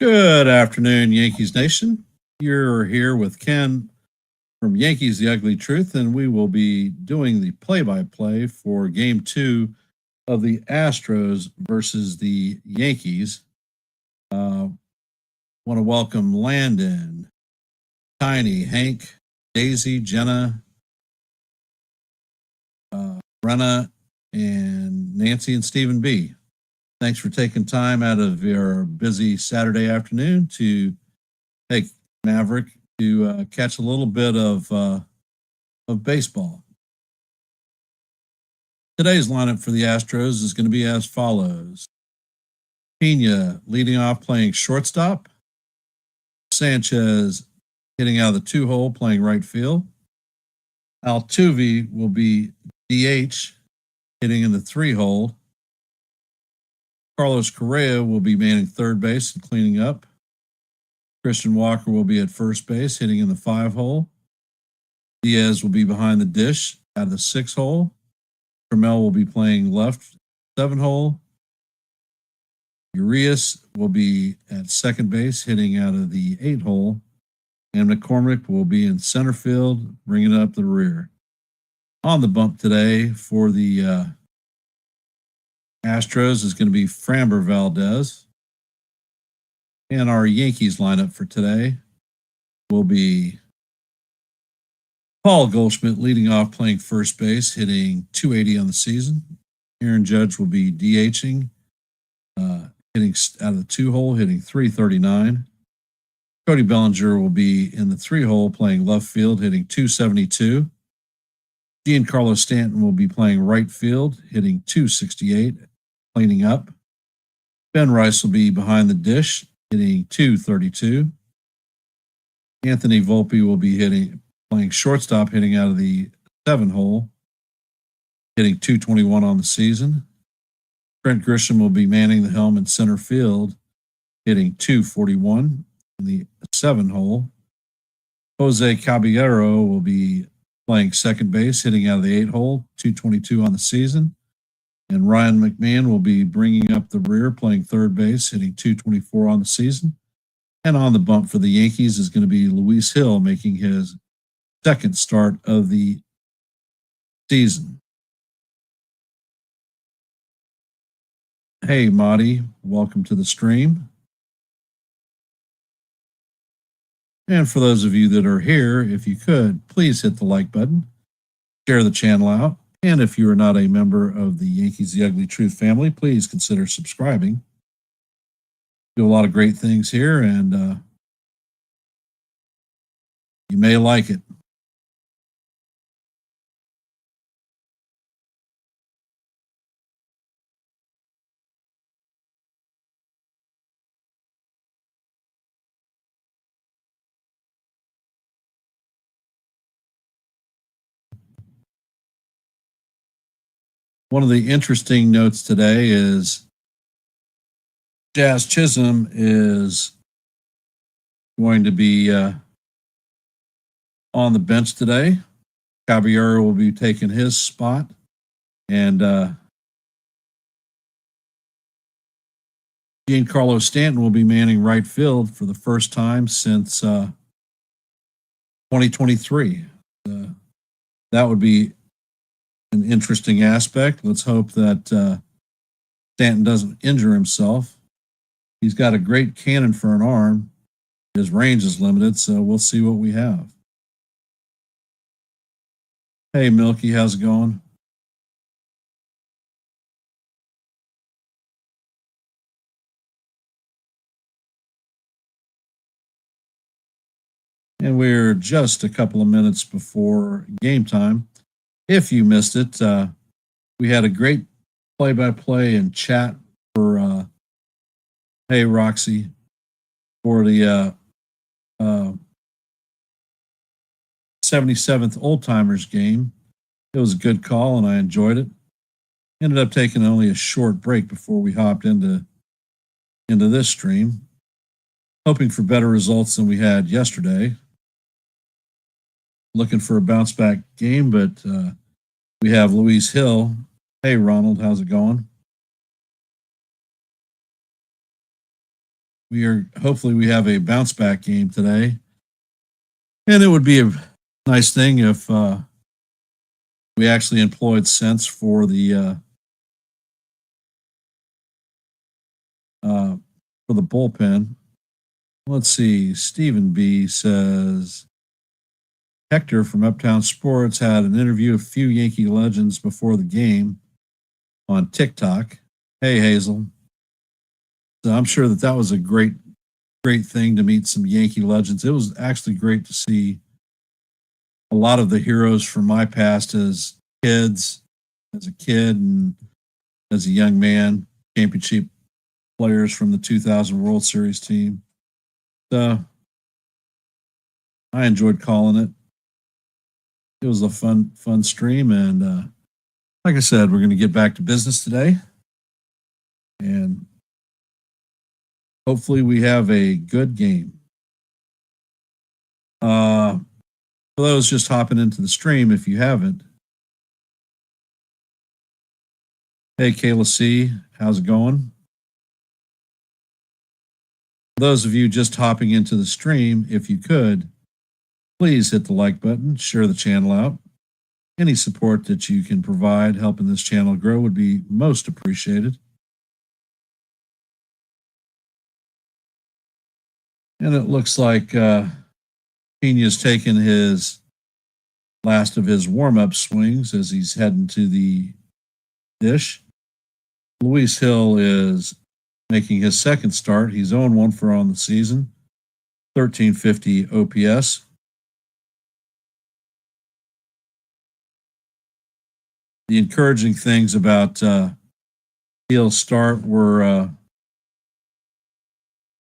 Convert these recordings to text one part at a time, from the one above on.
Good afternoon, Yankees Nation. You're here with Ken from Yankees The Ugly Truth, and we will be doing the play-by-play for Game 2 of the Astros versus the Yankees. Want to welcome Landon, Tiny, Hank, Daisy, Jenna, Brenna, and Nancy and Stephen B. Thanks for taking time out of your busy Saturday afternoon to take Maverick to catch a little bit of baseball. Today's lineup for the Astros is going to be as follows. Pena leading off playing shortstop. Sanchez hitting out of the 2-hole playing right field. Altuve will be DH hitting in the 3-hole. Carlos Correa will be manning third base and cleaning up. Christian Walker will be at first base hitting in the 5-hole. Diaz will be behind the dish out of the 6-hole. Trammell will be playing left 7-hole. Urias will be at second base hitting out of the 8-hole. And McCormick will be in center field bringing up the rear. On the bump today for the Astros is going to be Framber Valdez. And our Yankees lineup for today will be Paul Goldschmidt leading off playing first base, hitting .280 on the season. Aaron Judge will be DHing, hitting out of the 2-hole, hitting .339. Cody Bellinger will be in the 3-hole playing left field, hitting .272. Giancarlo Stanton will be playing right field, hitting .268, cleaning up. Ben Rice will be behind the dish, hitting .232. Anthony Volpe will be playing shortstop, hitting out of the 7-hole, hitting .221 on the season. Trent Grisham will be manning the helm in center field, hitting .241 in the 7-hole. Jose Caballero will be playing second base, hitting out of the 8-hole, .222 on the season. And Ryan McMahon will be bringing up the rear, playing third base, hitting .224 on the season. And on the bump for the Yankees is going to be Luis Gil, making his second start of the season. Hey, Marty, welcome to the stream. And for those of you that are here, if you could, please hit the like button, share the channel out. And if you are not a member of the Yankees The Ugly Truth family, please consider subscribing. Do a lot of great things here, and you may like it. One of the interesting notes today is Jazz Chisholm is going to be on the bench today. Caballero will be taking his spot. And Giancarlo Stanton will be manning right field for the first time since 2023. That would be an interesting aspect. Let's hope that Stanton doesn't injure himself. He's got a great cannon for an arm. His range is limited, so we'll see what we have. Hey, Milky, how's it going? And we're just a couple of minutes before game time. If you missed it, we had a great play-by-play and chat for Hey Roxy for the 77th Old Timers game. It was a good call, and I enjoyed it. Ended up taking only a short break before we hopped into this stream, hoping for better results than we had yesterday. Looking for a bounce-back game, but we have Luis Gil. Hey, Ronald, how's it going? hopefully we have a bounce back game today. And it would be a nice thing if we actually employed sense for the bullpen. Let's see. Stephen B says Hector from Uptown Sports had an interview of a few Yankee legends before the game on TikTok. Hey, Hazel. So I'm sure that was a great thing to meet some Yankee legends. It was actually great to see a lot of the heroes from my past as a kid and as a young man, championship players from the 2000 World Series team. So I enjoyed calling it. It was a fun stream. And like I said, we're going to get back to business today. And hopefully we have a good game. For those just hopping into the stream, if you haven't, hey, Kayla C., how's it going? For those of you just hopping into the stream, if you could, please hit the like button, share the channel out. Any support that you can provide helping this channel grow would be most appreciated. And it looks like Pena's taken his last of his warm-up swings as he's heading to the dish. Luis Gil is making his second start. He's 0-1 on the season, 1350 OPS. The encouraging things about Gil's start were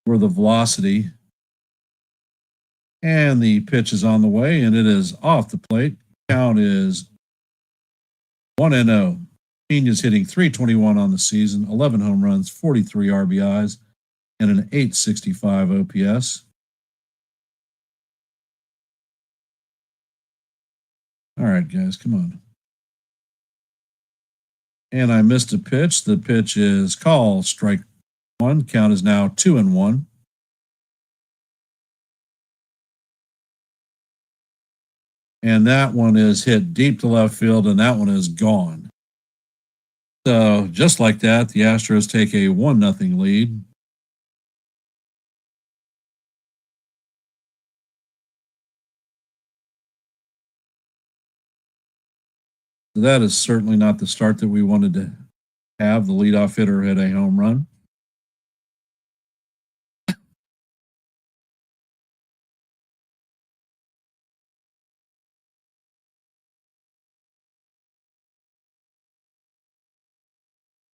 the velocity. And the pitch is on the way, and it is off the plate. Count is 1-0. Pena's hitting .321 on the season, 11 home runs, 43 RBIs, and an .865 OPS. All right, guys, come on. And I missed a pitch. The pitch is called strike one. Count is now 2-1. And that one is hit deep to left field, and that one is gone. So just like that, the Astros take a 1-0 lead. So that is certainly not the start that we wanted to have. The leadoff hitter hit a home run.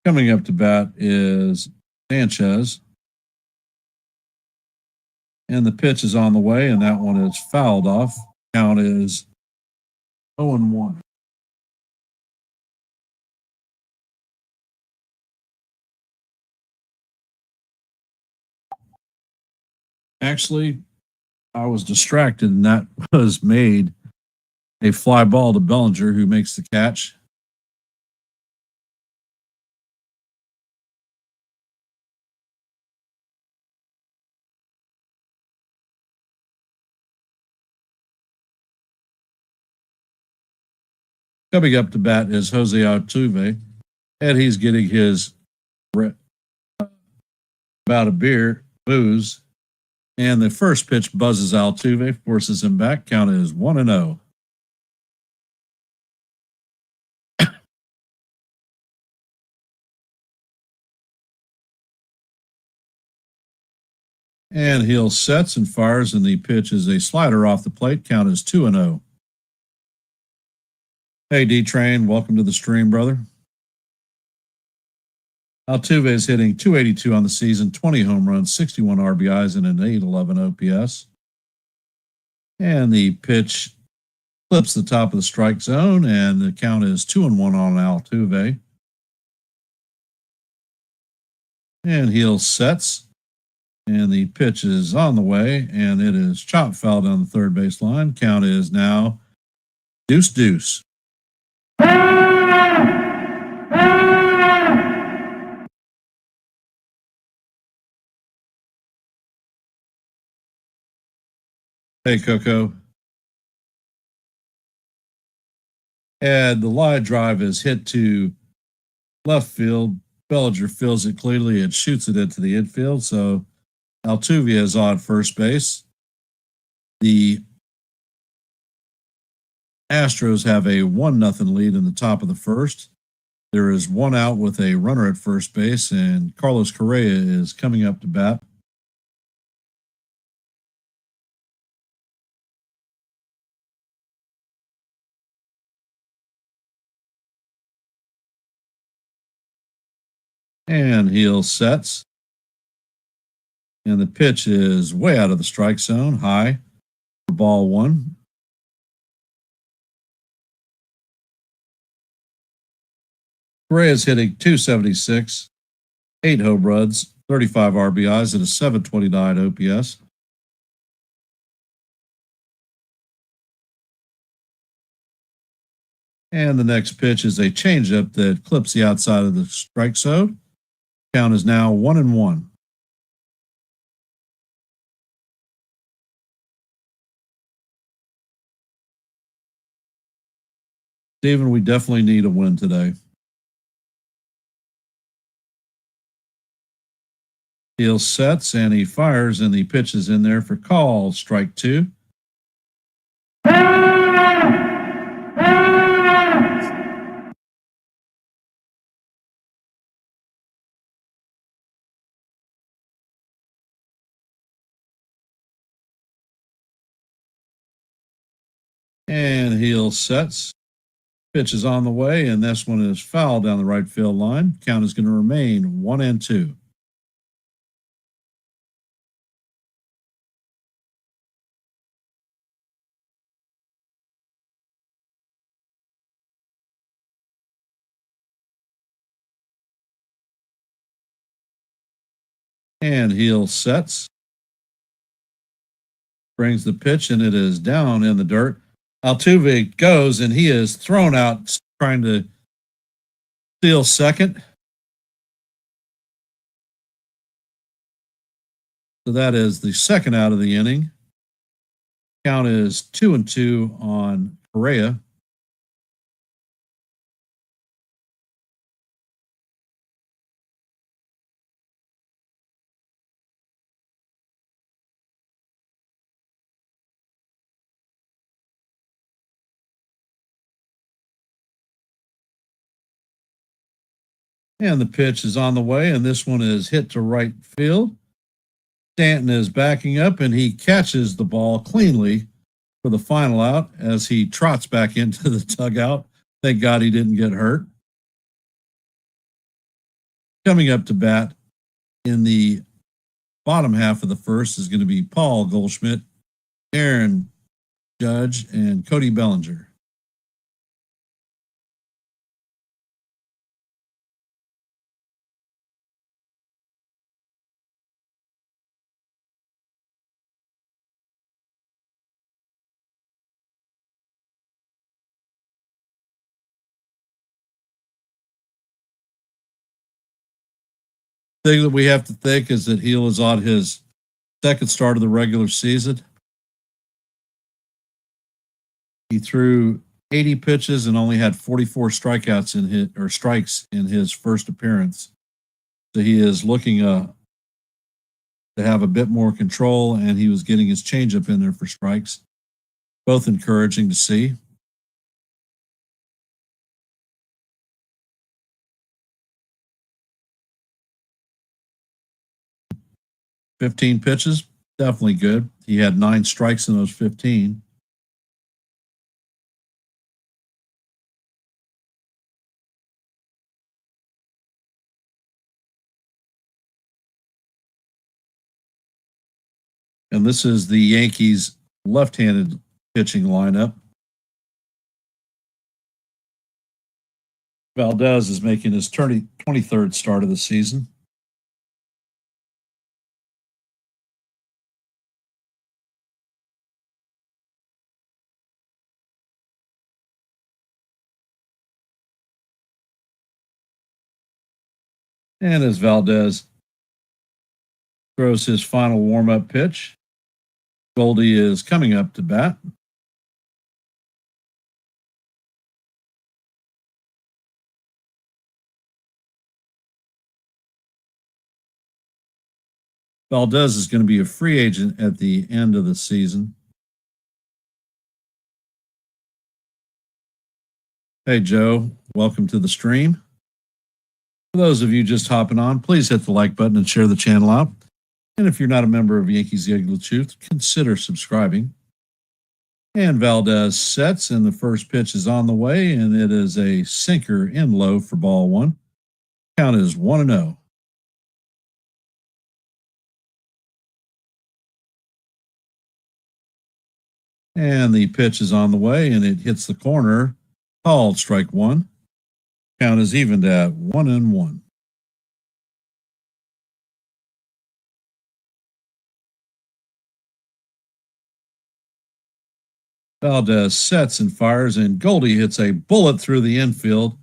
Coming up to bat is Sanchez. And the pitch is on the way, and that one is fouled off. Count is 0-1. Actually, I was distracted, and that was made a fly ball to Bellinger, who makes the catch. Coming up to bat is Jose Altuve, and he's getting his bout of booze. And the first pitch buzzes Altuve, forces him back. Count is 1-0. And Gil sets and fires, and the pitch is a slider off the plate. Count is 2-0. Hey, D-Train, welcome to the stream, brother. Altuve is hitting .282 on the season, 20 home runs, 61 RBIs, and an .811 OPS. And the pitch clips the top of the strike zone, and the count is 2-1 on Altuve. And Gil sets, and the pitch is on the way, and it is chop foul down the third base line. Count is now 2-2. Hey, Coco. And the line drive is hit to left field. Bellinger feels it cleanly and shoots it into the infield. So Altuve is on first base. The Astros have a 1-0 lead in the top of the first. There is one out with a runner at first base, and Carlos Correa is coming up to bat. And heel sets. And the pitch is way out of the strike zone, high for ball one. Correa is hitting 276, 8 home runs, 35 RBIs, and a 729 OPS. And the next pitch is a changeup that clips the outside of the strike zone. Count is now 1-1. Steven, we definitely need a win today. Heel sets and he fires, and the pitch is in there for call, strike two. And heel sets. Pitch is on the way, and this one is foul down the right field line. Count is going to remain 1-2. And heel sets. Brings the pitch, and it is down in the dirt. Altuve goes, and he is thrown out trying to steal second. So that is the second out of the inning. Count is 2-2 on Correa. And the pitch is on the way, and this one is hit to right field. Stanton is backing up, and he catches the ball cleanly for the final out as he trots back into the dugout. Thank God he didn't get hurt. Coming up to bat in the bottom half of the first is going to be Paul Goldschmidt, Aaron Judge, and Cody Bellinger. Thing that we have to think is that Gil is on his second start of the regular season. He threw 80 pitches and only had 44 strikeouts in his or strikes in his first appearance. So he is looking to have a bit more control, and he was getting his changeup in there for strikes. Both encouraging to see. "15 pitches, definitely good. He had 9 strikes in those 15. And this is the Yankees' left-handed pitching lineup. Valdez is making his 23rd start of the season. And as Valdez throws his final warm-up pitch, Goldie is coming up to bat. Valdez is going to be a free agent at the end of the season. Hey, Joe, welcome to the stream. For those of you just hopping on, please hit the like button and share the channel out. And if you're not a member of Yankees The Ugly Truth, consider subscribing. And Valdez sets, and the first pitch is on the way, and it is a sinker in low for ball one. Count is 1-0. And the pitch is on the way, and it hits the corner. Called strike one. Count is evened at 1-1. Valdez sets and fires, and Goldie hits a bullet through the infield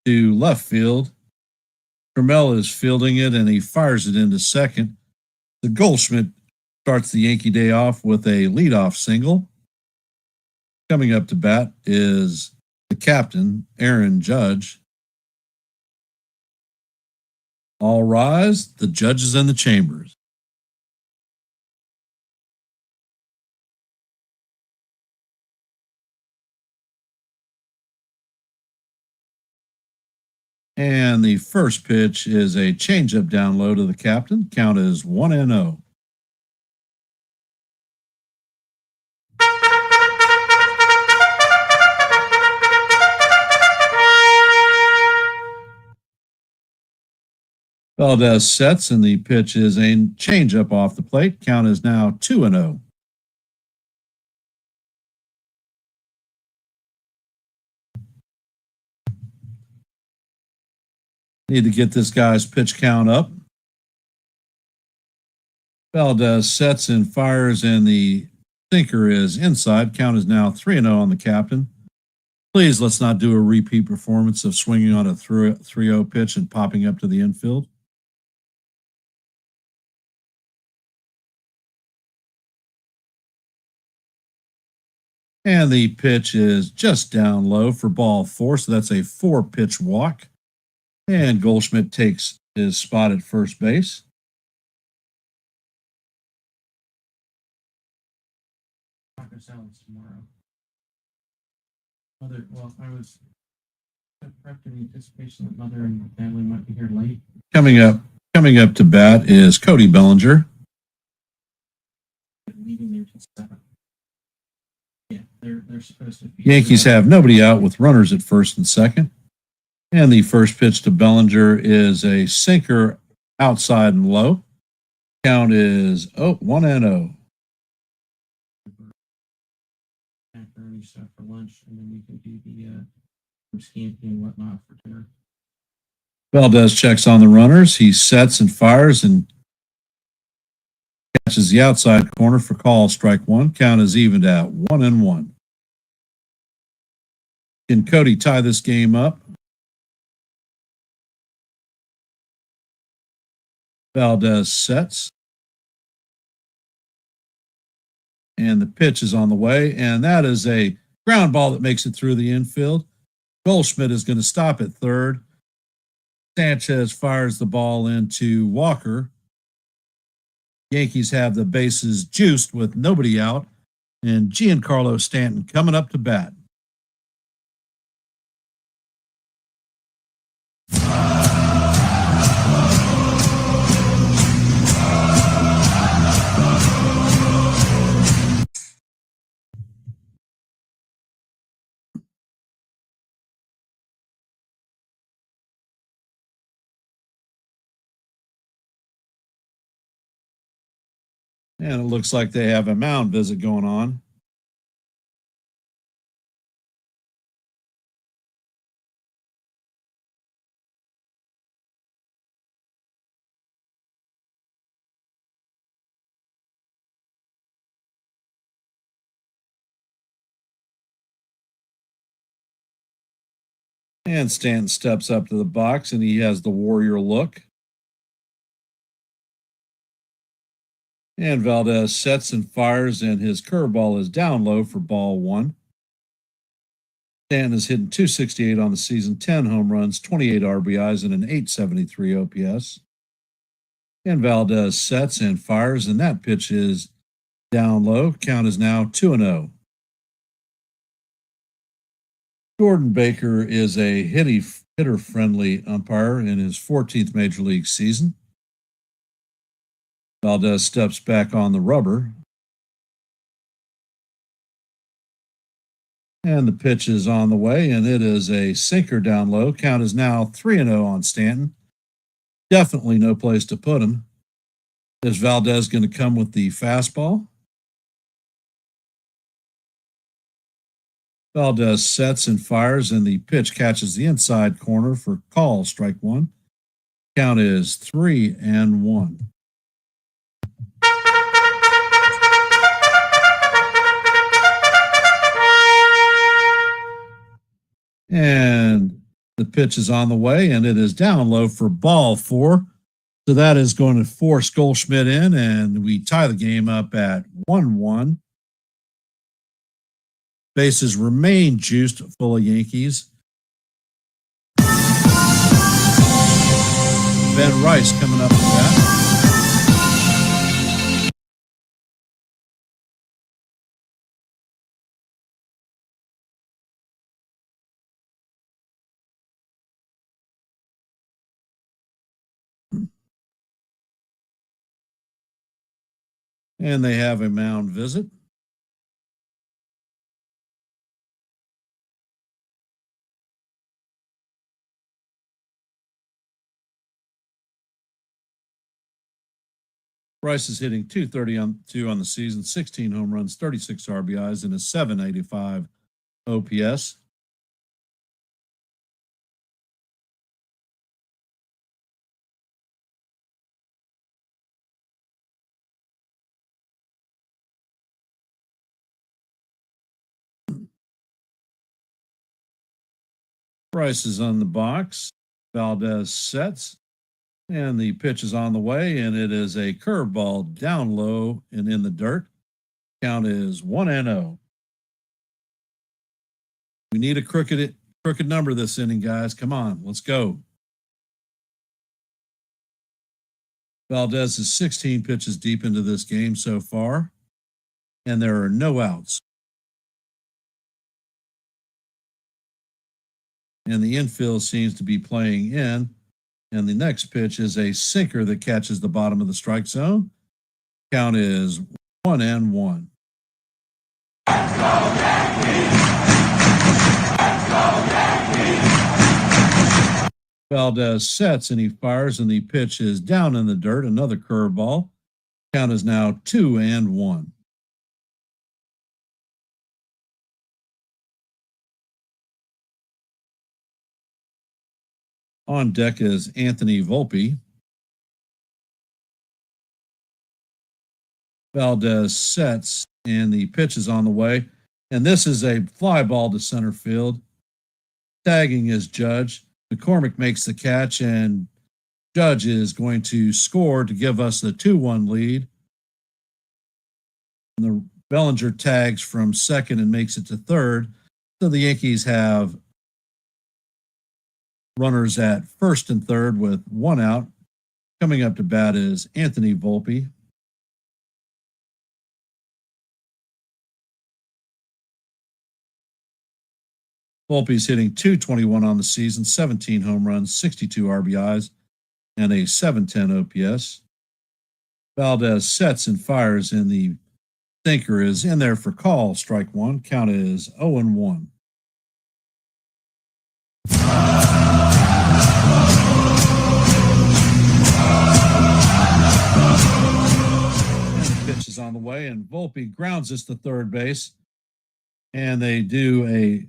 to left field. Trammell is fielding it, and he fires it into second. The Goldschmidt starts the Yankee day off with a leadoff single. Coming up to bat is the captain, Aaron Judge. All rise. The judge is in the chambers. And the first pitch is a changeup down low to the captain. Count is 1-0. Valdez sets, and the pitch is a changeup off the plate. Count is now 2-0. Need to get this guy's pitch count up. Valdez sets and fires, and the sinker is inside. Count is now 3-0 on the captain. Please, let's not do a repeat performance of swinging on a 3-0 pitch and popping up to the infield. And the pitch is just down low for ball four, so that's a 4-pitch walk. And Goldschmidt takes his spot at first base. Taco salads tomorrow. Mother, well, I was prepped in anticipation that mother and family might be here late. Coming up to bat is Cody Bellinger. Leaving there till 7. Yeah, they're supposed to be. Yankees have nobody out with runners at first and second. And the first pitch to Bellinger is a sinker outside and low. Count is 1-0. Macaroni stuff for lunch, and then we can do the scampi and whatnot for dinner. Valdez checks on the runners. He sets and fires and catches the outside corner for call strike one. Count is evened at 1-1. Can Cody tie this game up? Valdez sets. And the pitch is on the way. And that is a ground ball that makes it through the infield. Goldschmidt is going to stop at third. Sanchez fires the ball into Walker. Yankees have the bases juiced with nobody out. And Giancarlo Stanton coming up to bat. And it looks like they have a mound visit going on. And Stanton steps up to the box, and he has the warrior look. And Valdez sets and fires, and his curveball is down low for ball one. Stanton is hitting 268 on the season, 10 home runs, 28 RBIs, and an 873 OPS. And Valdez sets and fires, and that pitch is down low. Count is now 2-0. Jordan Baker is a hitter-friendly umpire in his 14th Major League season. Valdez steps back on the rubber. And the pitch is on the way, and it is a sinker down low. Count is now 3-0 on Stanton. Definitely no place to put him. Is Valdez going to come with the fastball? Valdez sets and fires, and the pitch catches the inside corner for call, strike one. Count is 3-1. And the pitch is on the way, and it is down low for ball four. So that is going to force Goldschmidt in, and we tie the game up at 1-1. Bases remain juiced full of Yankees. Ben Rice coming up with that. And they have a mound visit. Rice is hitting 232 on the season, 16 home runs, 36 RBIs, and a 785 OPS. Rice is on the box. Valdez sets. And the pitch is on the way, and it is a curveball down low and in the dirt. Count is 1-0. We need a crooked number this inning, guys. Come on, let's go. Valdez is 16 pitches deep into this game so far, and there are no outs. And the infield seems to be playing in. And the next pitch is a sinker that catches the bottom of the strike zone. Count is 1-1. Valdez sets and he fires, and the pitch is down in the dirt. Another curveball. Count is now 2-1. On deck is Anthony Volpe. Valdez sets, and the pitch is on the way. And this is a fly ball to center field. Tagging is Judge. McCormick makes the catch, and Judge is going to score to give us the 2-1 lead. And the Bellinger tags from second and makes it to third. So the Yankees have runners at first and third with one out. Coming up to bat is Anthony Volpe. Volpe's hitting 221 on the season, 17 home runs, 62 RBIs, and a 710 OPS. Valdez sets and fires, and the sinker is in there for call, strike one. Count is 0-1. Pitch is on the way, and Volpe grounds this to third base, and they do a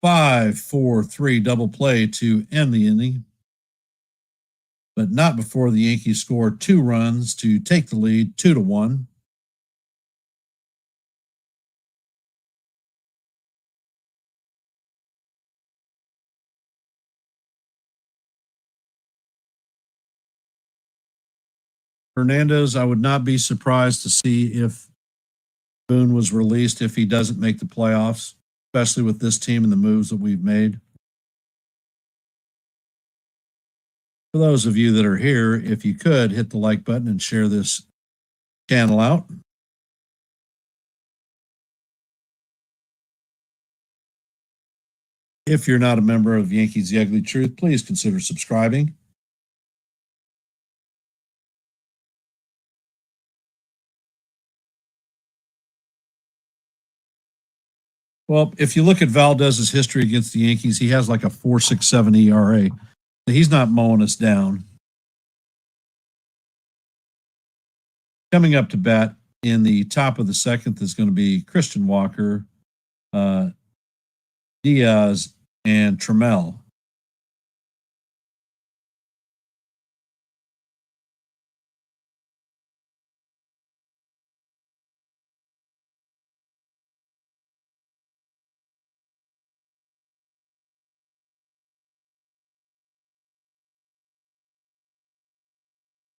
5-4-3 double play to end the inning, but not before the Yankees score 2 runs to take the lead 2-1. Hernandez, I would not be surprised to see if Boone was released if he doesn't make the playoffs, especially with this team and the moves that we've made. For those of you that are here, if you could hit the like button and share this channel out. If you're not a member of Yankees The Ugly Truth, please consider subscribing. Well, if you look at Valdez's history against the Yankees, he has like a 4.67 ERA. He's not mowing us down. Coming up to bat in the top of the second is going to be Christian Walker, Diaz, and Trammell.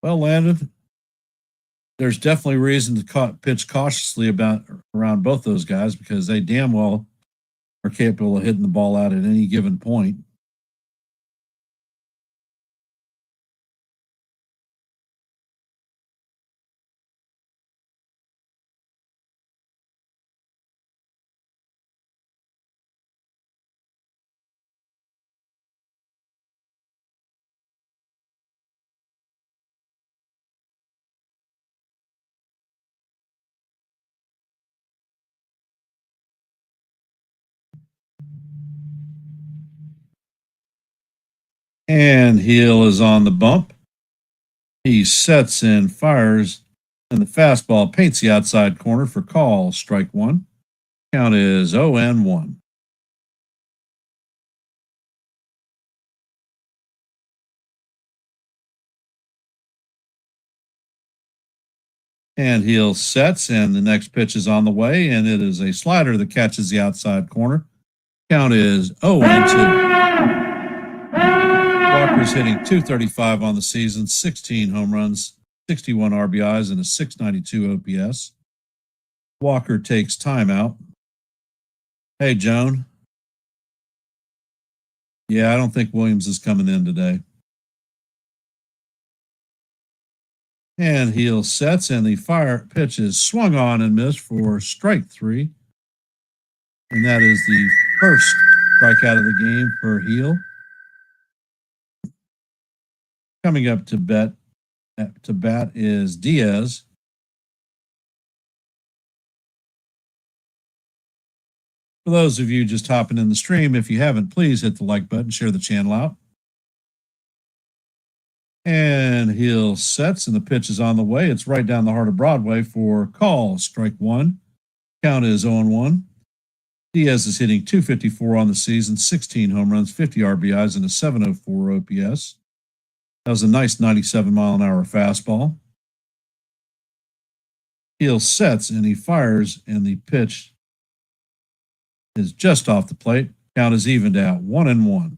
Well, Landon, there's definitely reason to pitch cautiously around both those guys because they damn well are capable of hitting the ball out at any given point. And Gil is on the bump. He sets and fires, and the fastball paints the outside corner for call. Strike one. Count is 0-1. And Gil sets, and the next pitch is on the way, and it is a slider that catches the outside corner. Count is 0-2. Walker's hitting .235 on the season, 16 home runs, 61 RBIs, and a .692 OPS. Walker takes timeout. Hey, Joan. Yeah, I don't think Williams is coming in today. And Gil sets, and the fire pitch is swung on and missed for strike three. And that is the first strikeout of the game for Gil. Coming up to bat is Diaz. For those of you just hopping in the stream, if you haven't, please hit the like button, share the channel out. And Gil sets, and the pitch is on the way. It's right down the heart of Broadway for call. Strike one. Count is 0-1. Diaz is hitting .254 on the season, 16 home runs, 50 RBIs, and a .704 OPS. That was a nice 97-mile-an-hour fastball. Gil sets, and he fires, and the pitch is just off the plate. Count is evened out, 1-1.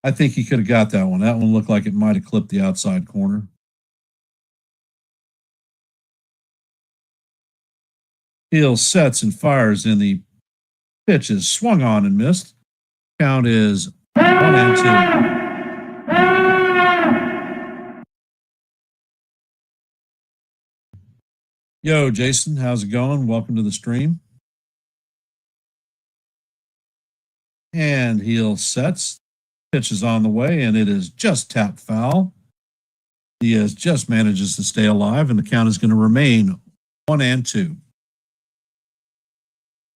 I think he could have got that one. That one looked like it might have clipped the outside corner. Gil sets and fires, and the pitch is swung on and missed. Count is 1-2. Yo, Jason, how's it going? Welcome to the stream. And Gil sets. Pitch is on the way, and it is just tapped foul. Diaz just manages to stay alive, and the count is going to remain 1-2.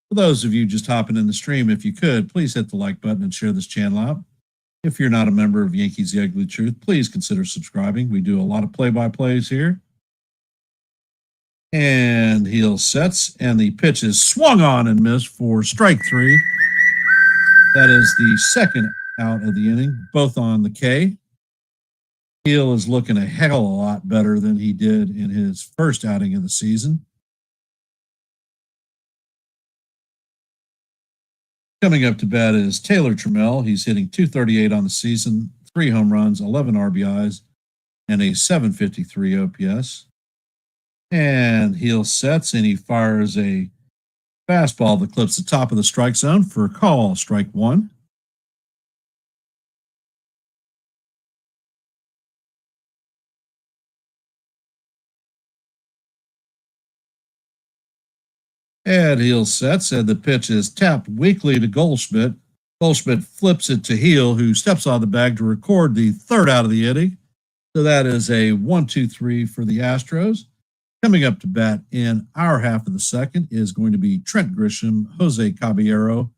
For those of you just hopping in the stream, if you could, please hit the like button and share this channel out. If you're not a member of Yankees The Ugly Truth, please consider subscribing. We do a lot of play-by-plays here. And Gil sets, and the pitch is swung on and missed for strike three. That is the second out of the inning, both on the K. Gil is looking a hell of a lot better than he did in his first outing of the season. Coming up to bat is Taylor Trammell. He's hitting .238 on the season, 3 home runs, 11 RBIs, and a 753 OPS. And Gil sets and he fires a fastball that clips the top of the strike zone for a call, strike one. And Gil sets, and the pitch is tapped weakly to Goldschmidt. Goldschmidt flips it to Gil, who steps on the bag to record the third out of the inning. So that is a 1-2-3 for the Astros. Coming up to bat in our half of the second is going to be Trent Grisham, Jose Caballero,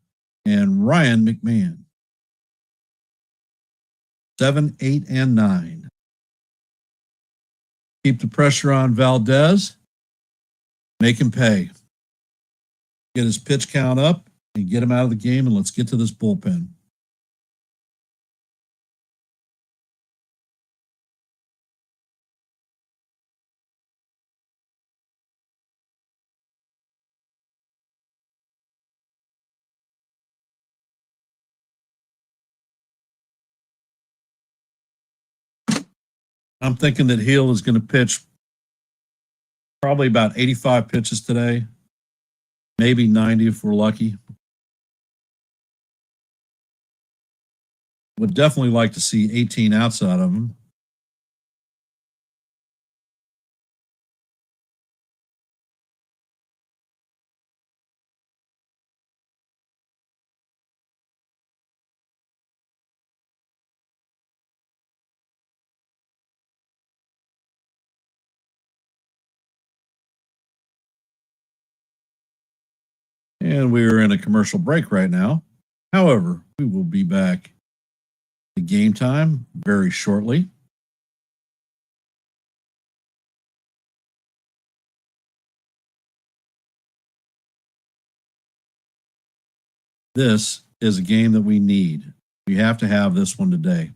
and Ryan McMahon. 7, 8, and 9. Keep the pressure on Valdez. Make him pay. Get his pitch count up and get him out of the game, and let's get to this bullpen. I'm thinking that Gil is going to pitch probably about 85 pitches today, maybe 90 if we're lucky. Would definitely like to see 18 outs out of him. And we are in a commercial break right now. However, we will be back to game time very shortly. This is a game that we need. We have to have this one today.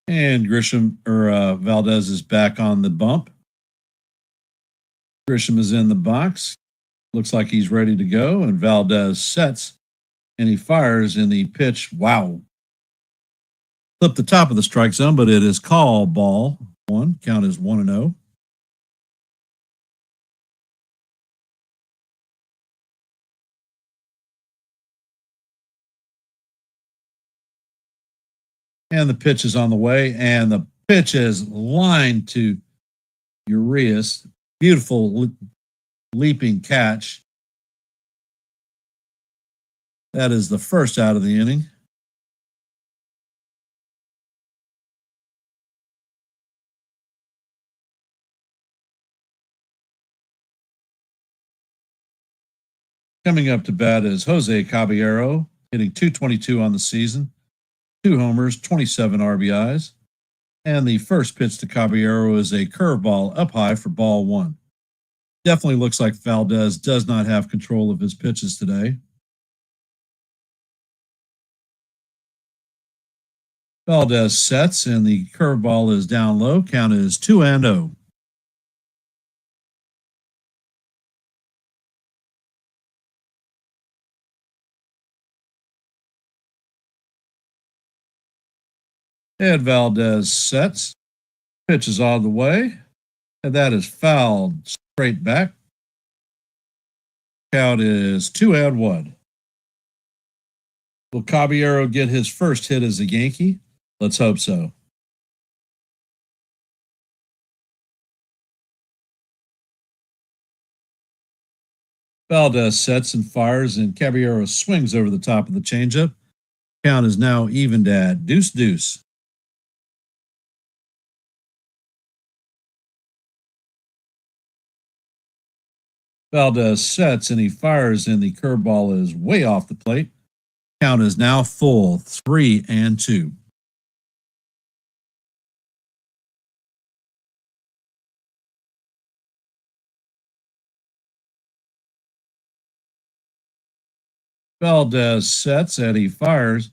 And Valdez is back on the bump. Grisham is in the box. Looks like he's ready to go. And Valdez sets and he fires in the pitch. Wow. Flip the top of the strike zone, but it is called ball one. Count is 1-0. And the pitch is on the way, and the pitch is lined to Urias. Beautiful leaping catch. That is the first out of the inning. Coming up to bat is Jose Caballero, hitting .222 on the season, 2 homers, 27 RBIs. And the first pitch to Caballero is a curveball up high for ball one. Definitely looks like Valdez does not have control of his pitches today. Valdez sets, and the curveball is down low. Count is 2-0. And Valdez sets, pitches on the way, and that is fouled straight back. Count is 2-1. Will Caballero get his first hit as a Yankee? Let's hope so. Valdez sets and fires, and Caballero swings over the top of the changeup. Count is now evened at 2-2. Valdez sets and he fires, and the curveball is way off the plate. Count is now full, 3-2. Valdez sets and he fires.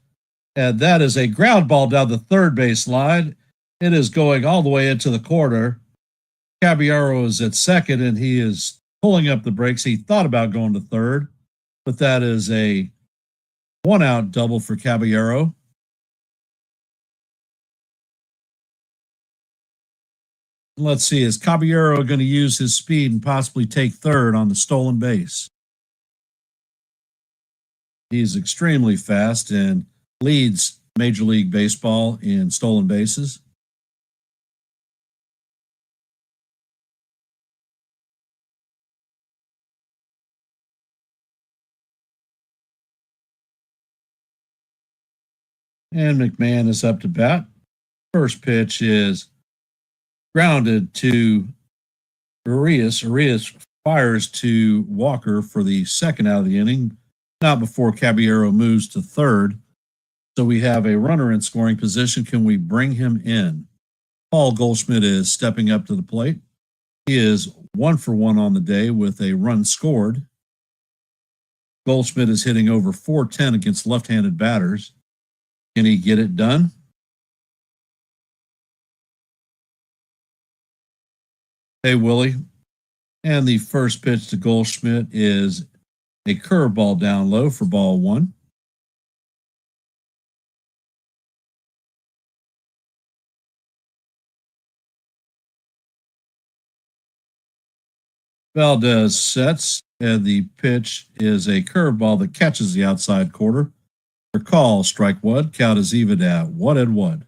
And that is a ground ball down the third base line. It is going all the way into the corner. Caballero is at second and he is pulling up the brakes. He thought about going to third, but that is a 1-out double for Caballero. Let's see, is Caballero going to use his speed and possibly take third on the stolen base? He's extremely fast and leads Major League Baseball in stolen bases. And McMahon is up to bat. First pitch is grounded to Urias. Urias fires to Walker for the second out of the inning, not before Caballero moves to third. So we have a runner in scoring position. Can we bring him in? Paul Goldschmidt is stepping up to the plate. He is 1 for 1 on the day with a run scored. Goldschmidt is hitting over .410 against left-handed batters. Can he get it done? Hey, Willie. And the first pitch to Goldschmidt is a curveball down low for ball 1. Valdez sets, and the pitch is a curveball that catches the outside corner. For call, strike 1. Count is even at 1-1.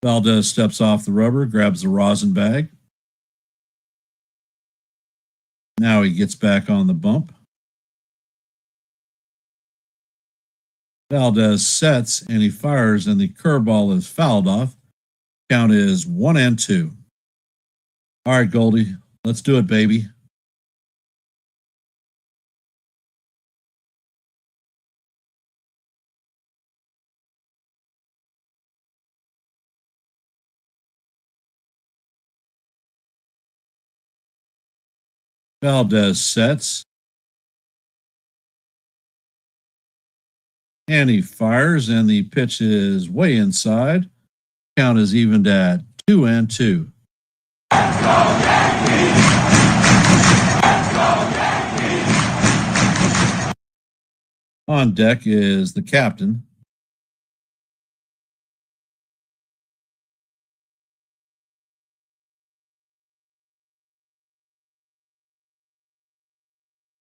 Valdez steps off the rubber, grabs the rosin bag. Now he gets back on the bump. Valdez sets and he fires, and the curveball is fouled off. Count is 1-2. All right, Goldie, let's do it, baby. Valdez sets. And he fires, and the pitch is way inside. Count is evened at 2-2. On deck is the captain.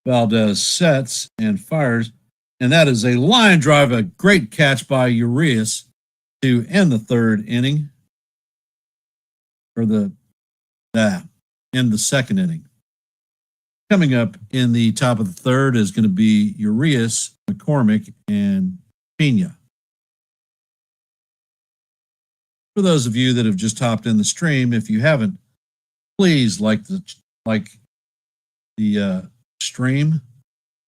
Valdez sets and fires, and that is a line drive, a great catch by Urias to end the third inning, or end the second inning. Coming up in the top of the third is going to be Urias, McCormick, and Pena. For those of you that have just hopped in the stream, if you haven't, please like the stream,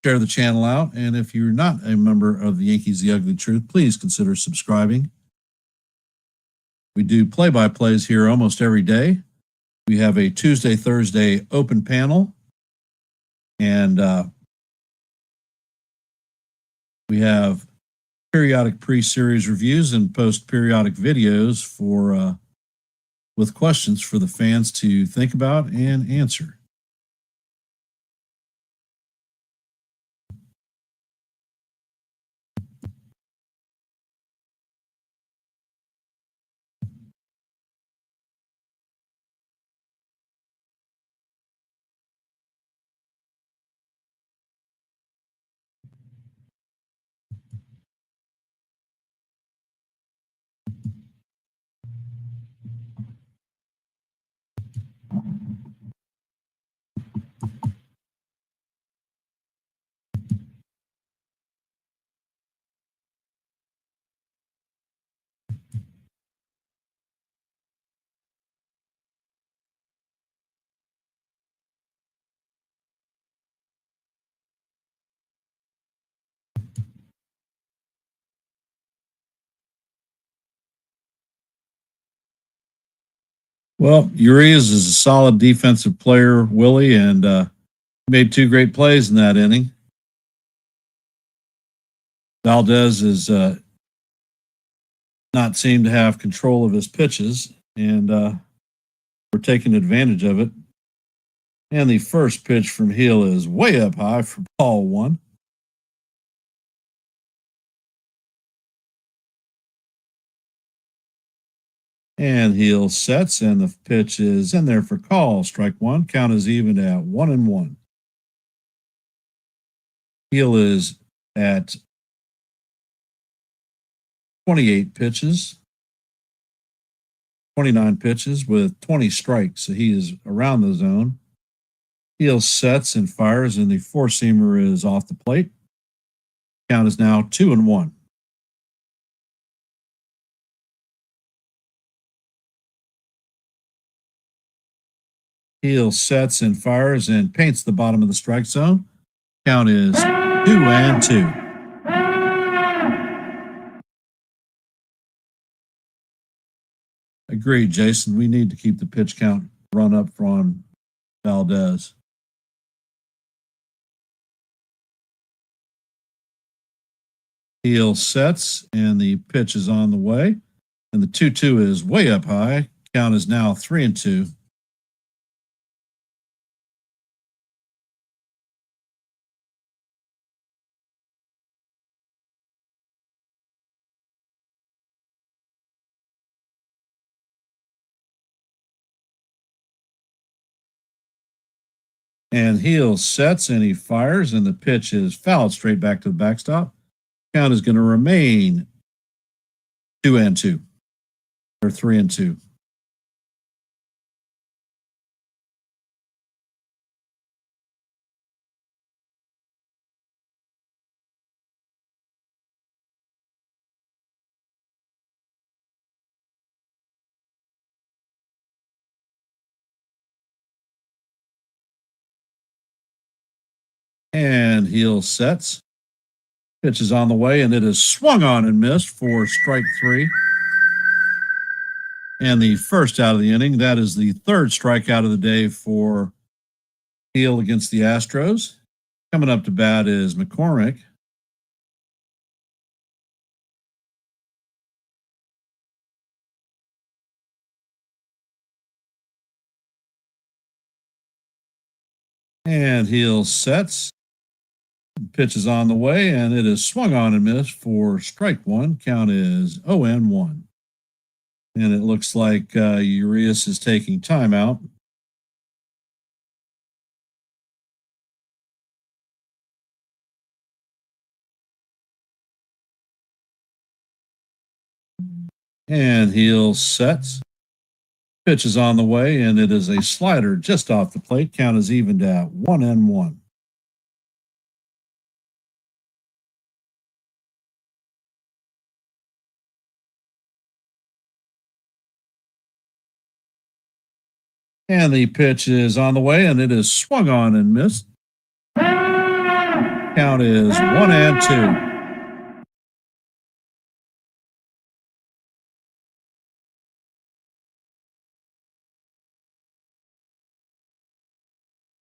share the channel out, and if you're not a member of the Yankees The Ugly Truth, please consider subscribing. We do play-by-plays here almost every day. We have a Tuesday, Thursday open panel, and we have periodic pre-series reviews and post periodic videos for with questions for the fans to think about and answer. Well, Urias is a solid defensive player, Willie, and Made two great plays in that inning. Valdez is not seemed to have control of his pitches, and we're taking advantage of it. And the first pitch from Gil is way up high for ball one. And Gil sets, and the pitch is in there for call. Strike one. Count is even at 1-1. Gil is at 28 pitches, 29 pitches with 20 strikes. So he is around the zone. Gil sets and fires, and the four-seamer is off the plate. Count is now 2-1. Gil sets and fires and paints the bottom of the strike zone. Count is 2-2. Agreed, Jason. We need to keep the pitch count run up from Valdez. Gil sets, and the pitch is on the way. And the 2-2 is way up high. Count is now 3-2. And Gil sets, and he fires, and the pitch is fouled straight back to the backstop. Count is going to remain 2-2 or 3-2. And Gil sets. Pitch is on the way, and it is swung on and missed for strike three. And the first out of the inning. That is the third strikeout of the day for Gil against the Astros. Coming up to bat is McCormick. And Gil sets. Pitch is on the way, and it is swung on and missed for strike one. Count is 0-1. And it looks like Urias is taking timeout. And Gil sets. Pitch is on the way, and it is a slider just off the plate. Count is evened at 1-1. And the pitch is on the way, and it is swung on and missed. Count is 1-2.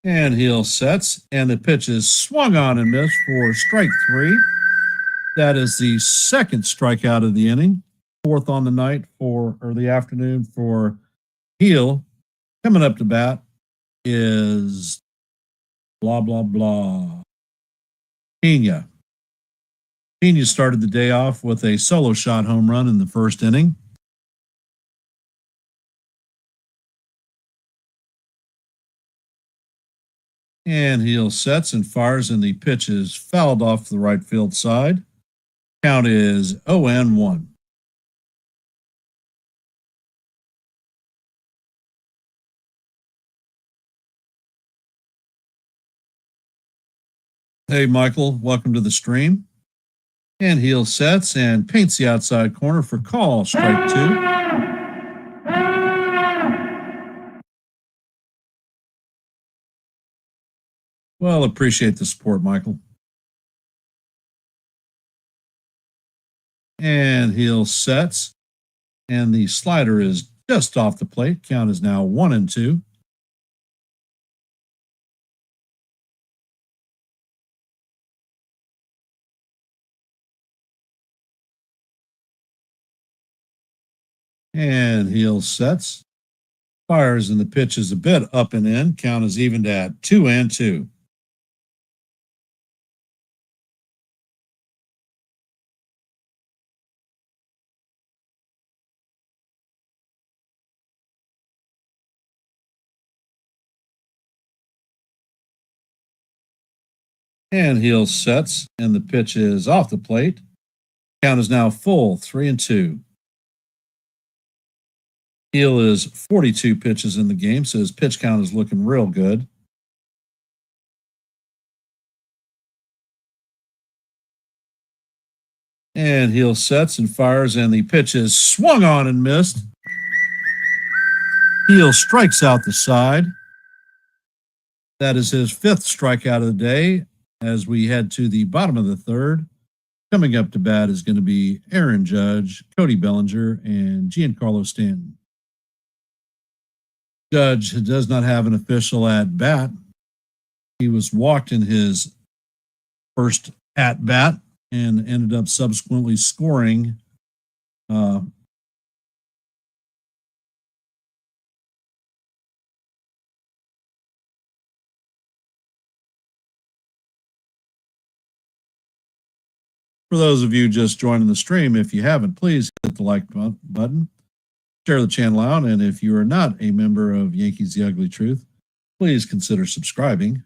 And Gil sets, and the pitch is swung on and missed for strike three. That is the second strikeout of the inning, fourth on the night or the afternoon for Gil. Coming up to bat is blah, blah, blah. Pena. Pena started the day off with a solo shot home run in the first inning. And Gil sets and fires, and the pitch is fouled off the right field side. Count is 0-1. Hey, Michael, welcome to the stream. And Gil sets and paints the outside corner for call, strike two. Well, appreciate the support, Michael. And Gil sets, and the slider is just off the plate. Count is now 1-2. And heel sets. Fires, and the pitch is a bit up and in. Count is evened at 2-2. And heel sets, and the pitch is off the plate. Count is now full, 3-2. Heel is 42 pitches in the game, so his pitch count is looking real good. And heel sets and fires, and the pitch is swung on and missed. Heel strikes out the side. That is his 5th strikeout of the day as we head to the bottom of the 3rd. Coming up to bat is going to be Aaron Judge, Cody Bellinger, and Giancarlo Stanton. Judge does not have an official at bat. He was walked in his first at bat and ended up subsequently scoring for those of you just joining the stream, if you haven't, please hit the like button, share the channel out, and if you are not a member of Yankees The Ugly Truth, please consider subscribing.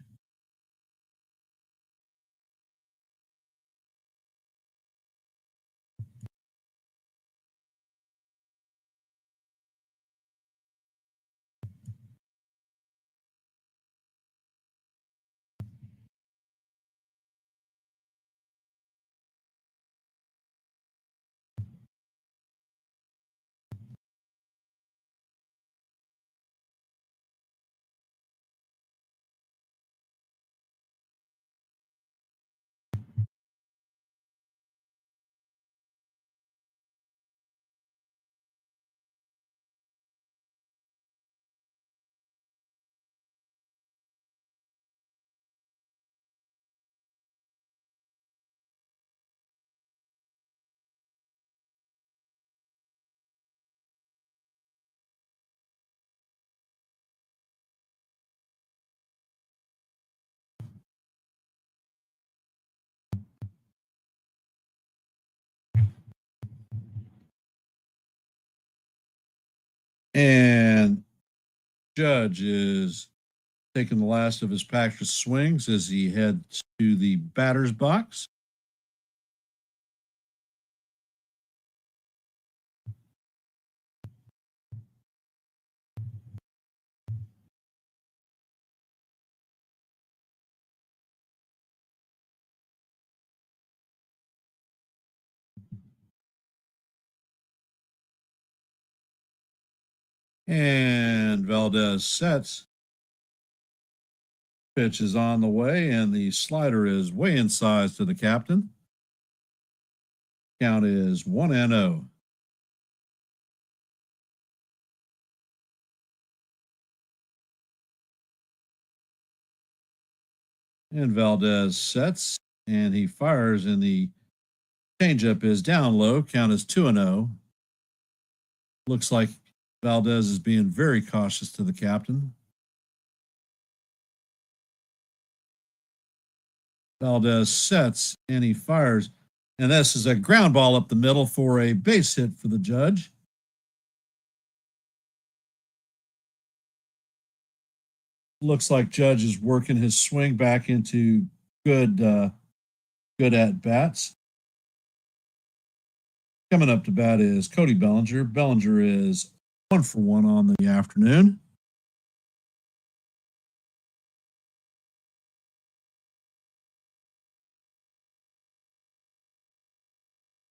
And Judge is taking the last of his practice swings as he heads to the batter's box. And Valdez sets. Pitch is on the way, and the slider is way inside to the captain. Count is 1-0. And Valdez sets, and he fires, and the changeup is down low. Count is 2-0. Looks like Valdez is being very cautious to the captain. Valdez sets, and he fires. And this is a ground ball up the middle for a base hit for the Judge. Looks like Judge is working his swing back into good at bats. Coming up to bat is Cody Bellinger. Bellinger is 1 for 1 on the afternoon.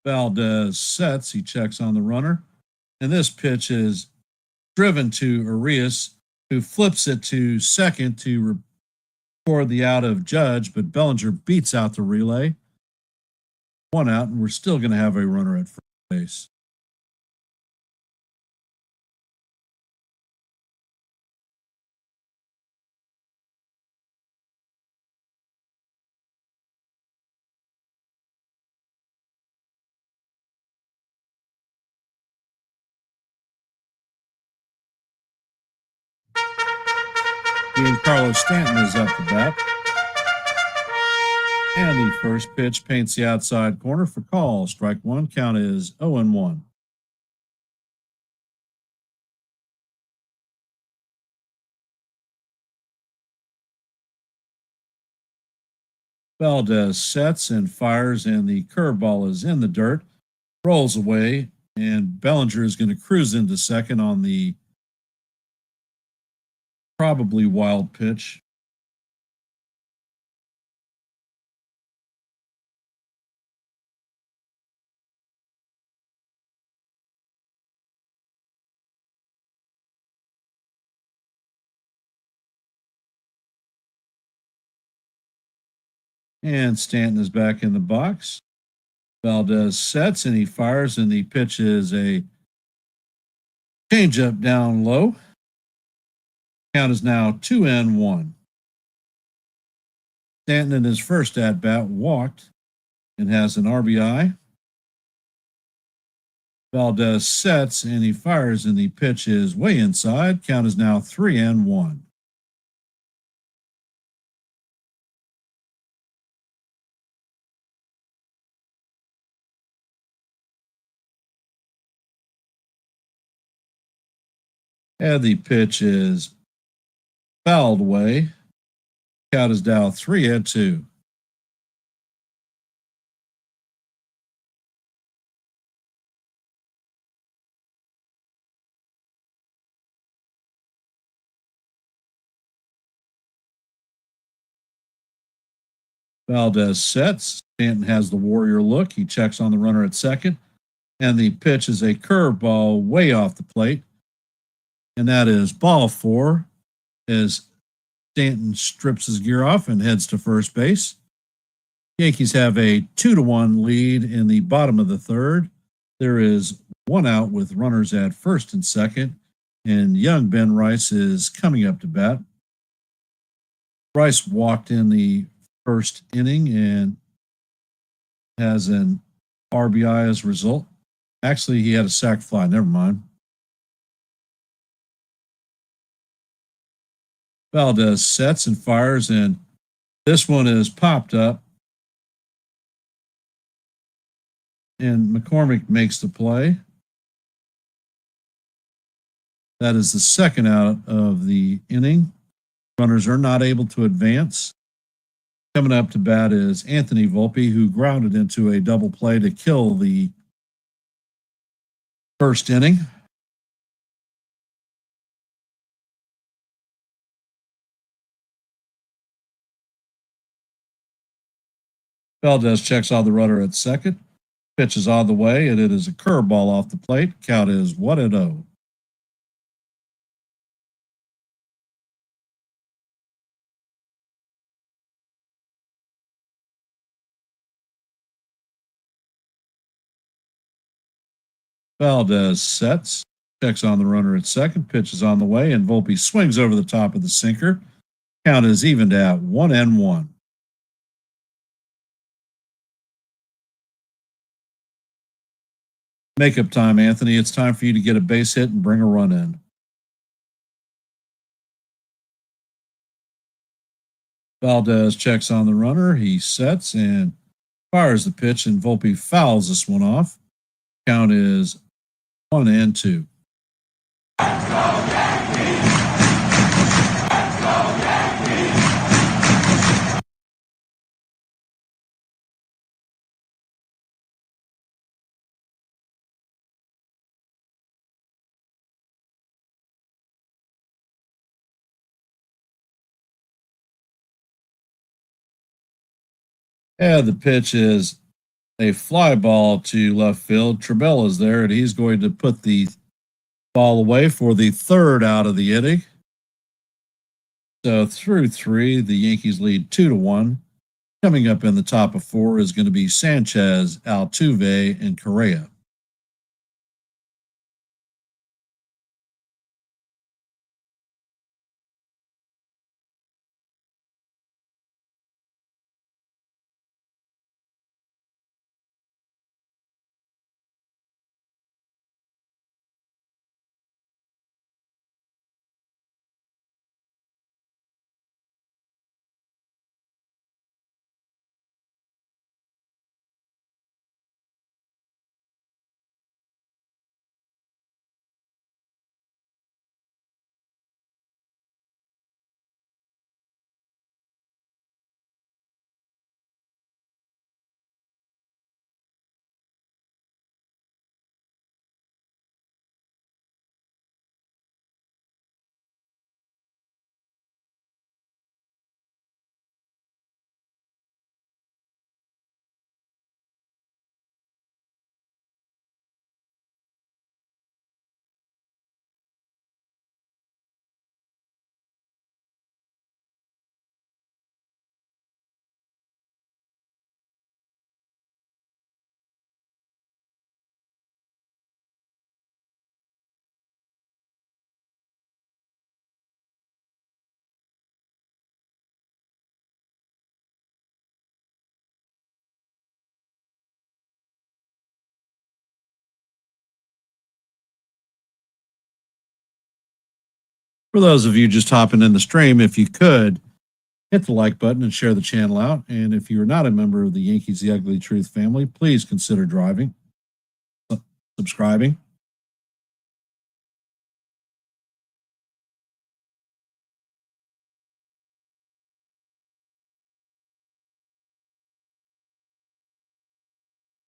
Valdez sets. He checks on the runner. And this pitch is driven to Arias, who flips it to second to record the out of Judge, but Bellinger beats out the relay. 1 out, and we're still going to have a runner at first base. Giancarlo Stanton is up to bat. And the first pitch paints the outside corner for call. Strike one. Count is 0-1. Valdez sets and fires, and the curveball is in the dirt, rolls away, and Bellinger is going to cruise into second on the probably wild pitch. And Stanton is back in the box. Valdez sets and he fires, and the pitch is a changeup down low. Count is now 2-1. Stanton in his first at bat walked and has an RBI. Valdez sets and he fires, and the pitch is way inside. Count is now 3-1. And the pitch is fouled away. Count is now 3-2. Valdez sets. Stanton has the warrior look. He checks on the runner at second. And the pitch is a curveball way off the plate. And that is ball four as Stanton strips his gear off and heads to first base. Yankees have a 2-1 lead in the bottom of the third. There is one out with runners at first and second, and young Ben Rice is coming up to bat. Rice walked in the first inning and has an RBI as a result. Actually, he had a sac fly. Never mind. Valdez sets and fires, and this one is popped up. And McCormick makes the play. That is the second out of the inning. Runners are not able to advance. Coming up to bat is Anthony Volpe, who grounded into a double play to kill the first inning. Valdez checks on the runner at second. Pitch is on the way, and it is a curveball off the plate. Count is 1-0. Valdez sets, checks on the runner at second. Pitch is on the way, and Volpe swings over the top of the sinker. Count is evened at 1-1. Makeup time, Anthony. It's time for you to get a base hit and bring a run in. Valdez checks on the runner. He sets and fires the pitch, and Volpe fouls this one off. Count is 1-2. And the pitch is a fly ball to left field. Trebell is there, and he's going to put the ball away for the third out of the inning. So through three, the Yankees lead 2-1. Coming up in the top of four is going to be Sanchez, Altuve, and Correa. For those of you just hopping in the stream, if you could hit the like button and share the channel out. And if you're not a member of the Yankees The Ugly Truth family, please consider subscribing.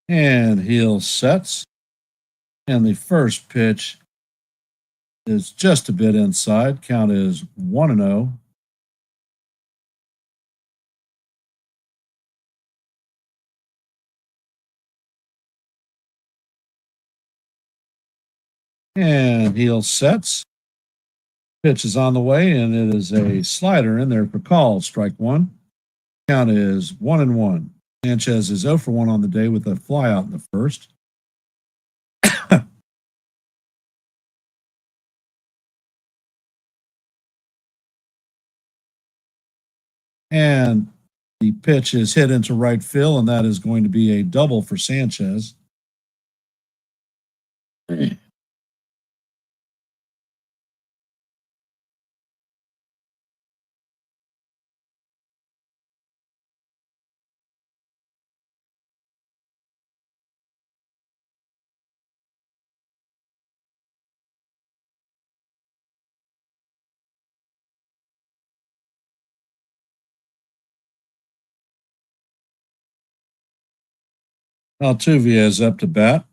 And heel sets. And the first pitch is just a bit inside. Count is 1-0. And heel sets. Pitch is on the way, and it is a slider in there for call. Strike one. Count is 1-1. Sanchez is 0 for 1 on the day with a fly out in the first. And the pitch is hit into right field, and that is going to be a double for Sanchez. Altuve is up to bat.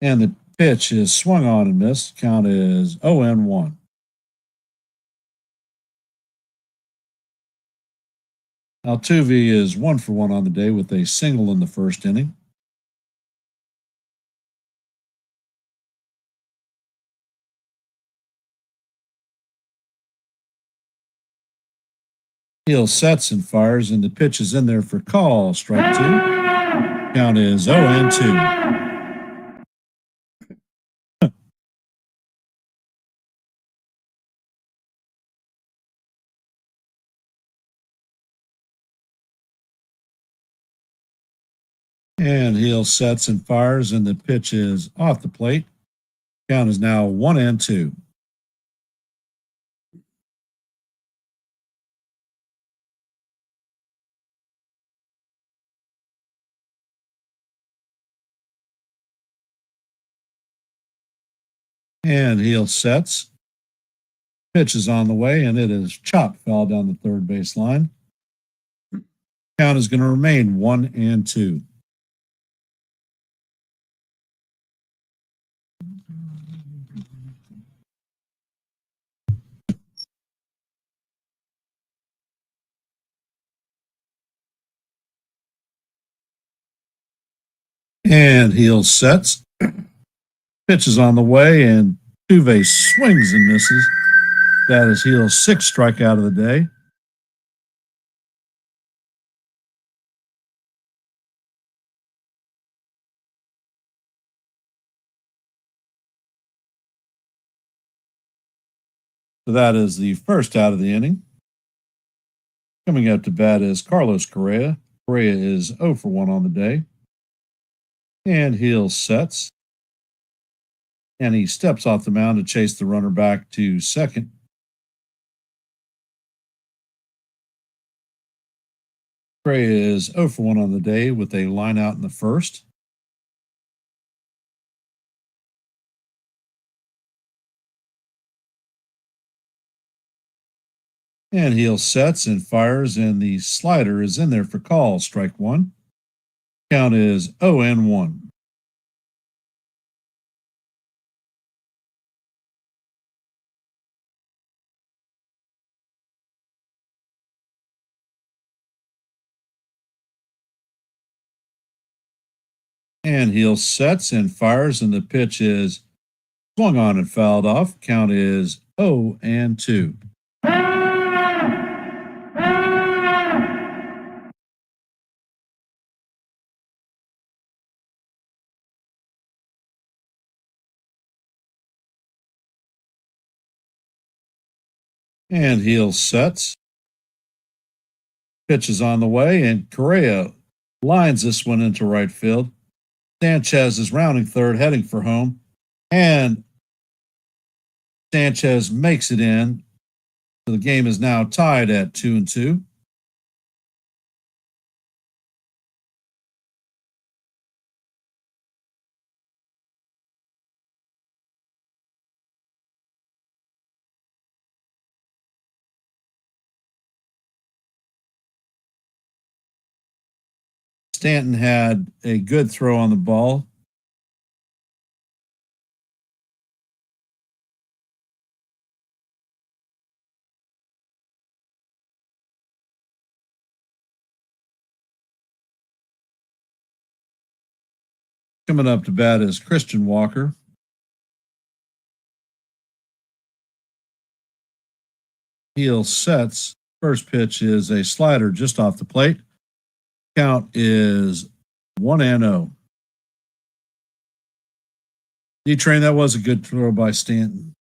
And the pitch is swung on and missed. Count is 0-1. Altuve is 1 for 1 on the day with a single in the first inning. Heel sets and fires, and the pitch is in there for call. Strike two. Count is 0-2. And heel sets and fires, and the pitch is off the plate. Count is now 1-2. And heel sets. Pitch is on the way, and it is chopped foul down the third base line. Count is going to remain 1-2. And heel sets. Pitch is on the way, and Altuve swings and misses. That is Gil's 6th strikeout of the day. So that is the first out of the inning. Coming up to bat is Carlos Correa. Correa is 0 for 1 on the day. And Gil sets. And he steps off the mound to chase the runner back to second. Correa is 0 for 1 on the day with a line out in the first. And Gil sets and fires, and the slider is in there for call. Strike one. Count is 0-1. And Gil sets and fires, and the pitch is swung on and fouled off. Count is 0-2. And Gil sets. Pitch is on the way, and Correa lines this one into right field. Sanchez is rounding third, heading for home. And Sanchez makes it in. So the game is now tied at 2-2. Stanton had a good throw on the ball. Coming up to bat is Christian Walker. Heel sets. First pitch is a slider just off the plate. Count is 1-0. D-Train, that was a good throw by Stanton.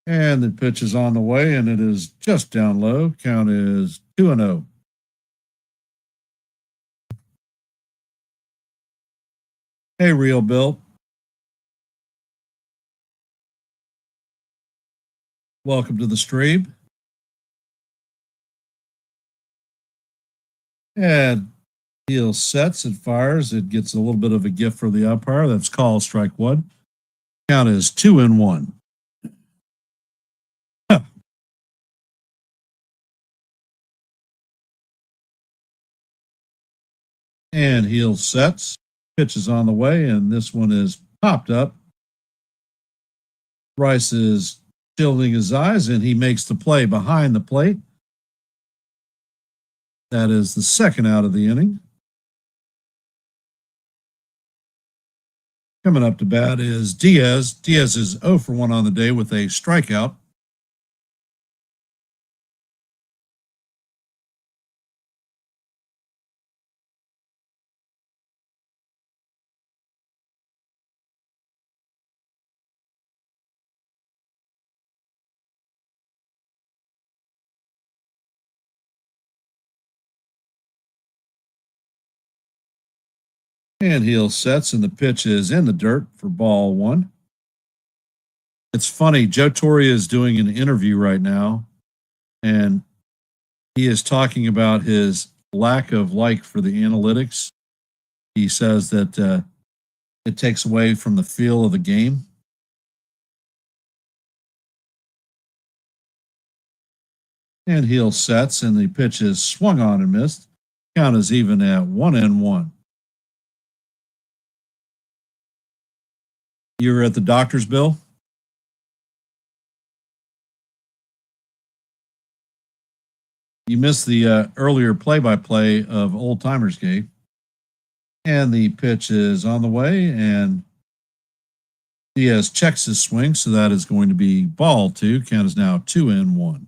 And the pitch is on the way, and it is just down low. Count is 2-0. Hey, Real Bill. Welcome to the stream. And heel sets and fires. It gets a little bit of a gift for the umpire. That's called strike one. Count is 2-1. And heel sets. Pitch is on the way, and this one is popped up. Rice is shielding his eyes, and he makes the play behind the plate. That is the second out of the inning. Coming up to bat is Diaz. Diaz is 0 for 1 on the day with a strikeout. And heel sets, and the pitch is in the dirt for ball one. It's funny, Joe Torre is doing an interview right now, and he is talking about his lack of like for the analytics. He says that it takes away from the feel of the game. And heel sets, and the pitch is swung on and missed. Count is even at 1-1. You were at the doctor's, Bill? You missed the earlier play-by-play of Old Timers Gate. And the pitch is on the way, and Diaz checks his swing, so that is going to be ball two. Count is now 2-1.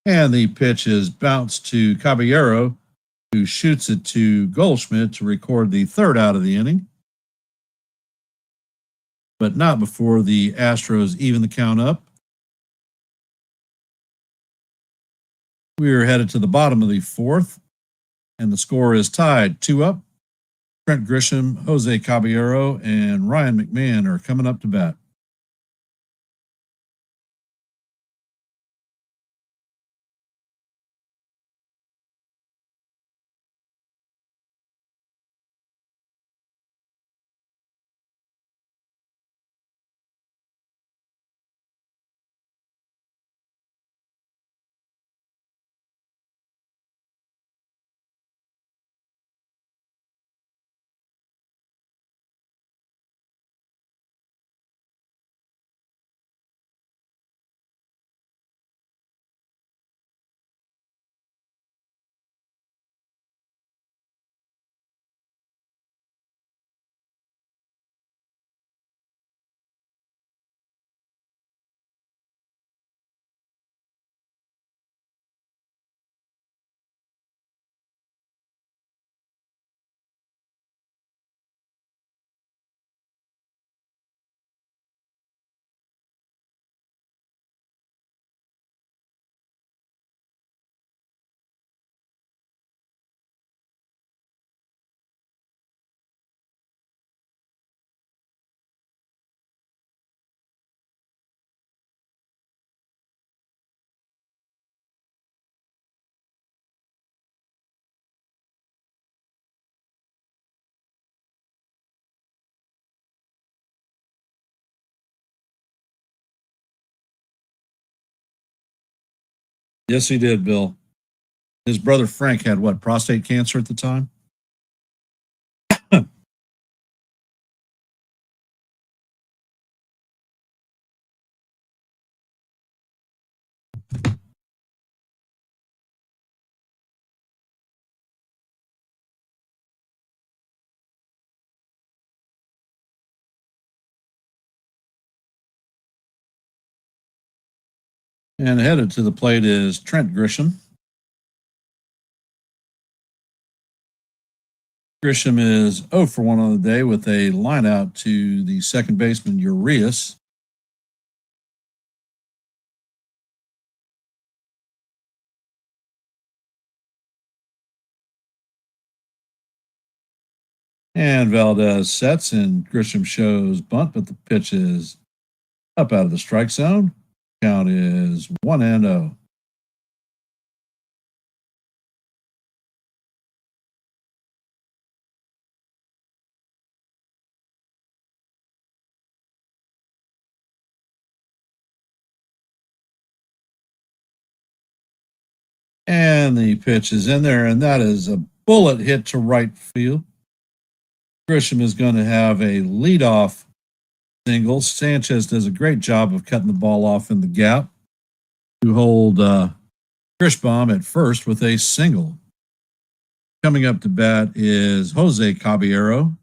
And the pitch is bounced to Caballero, who shoots it to Goldschmidt to record the third out of the inning. But not before the Astros even the count up. We are headed to the bottom of the fourth, and the score is tied 2 up. Trent Grisham, Jose Caballero, and Ryan McMahon are coming up to bat. Yes, he did, Bill. His brother Frank had what, prostate cancer at the time? And headed to the plate is Trent Grisham. Grisham is 0 for 1 on the day with a line out to the second baseman, Urias. And Valdez sets, and Grisham shows bunt, but the pitch is up out of the strike zone. Count is 1-0. And the pitch is in there, and that is a bullet hit to right field. Grisham is going to have a leadoff single. Sanchez does a great job of cutting the ball off in the gap to hold Grishbaum at first with a single. Coming up to bat is Jose Caballero.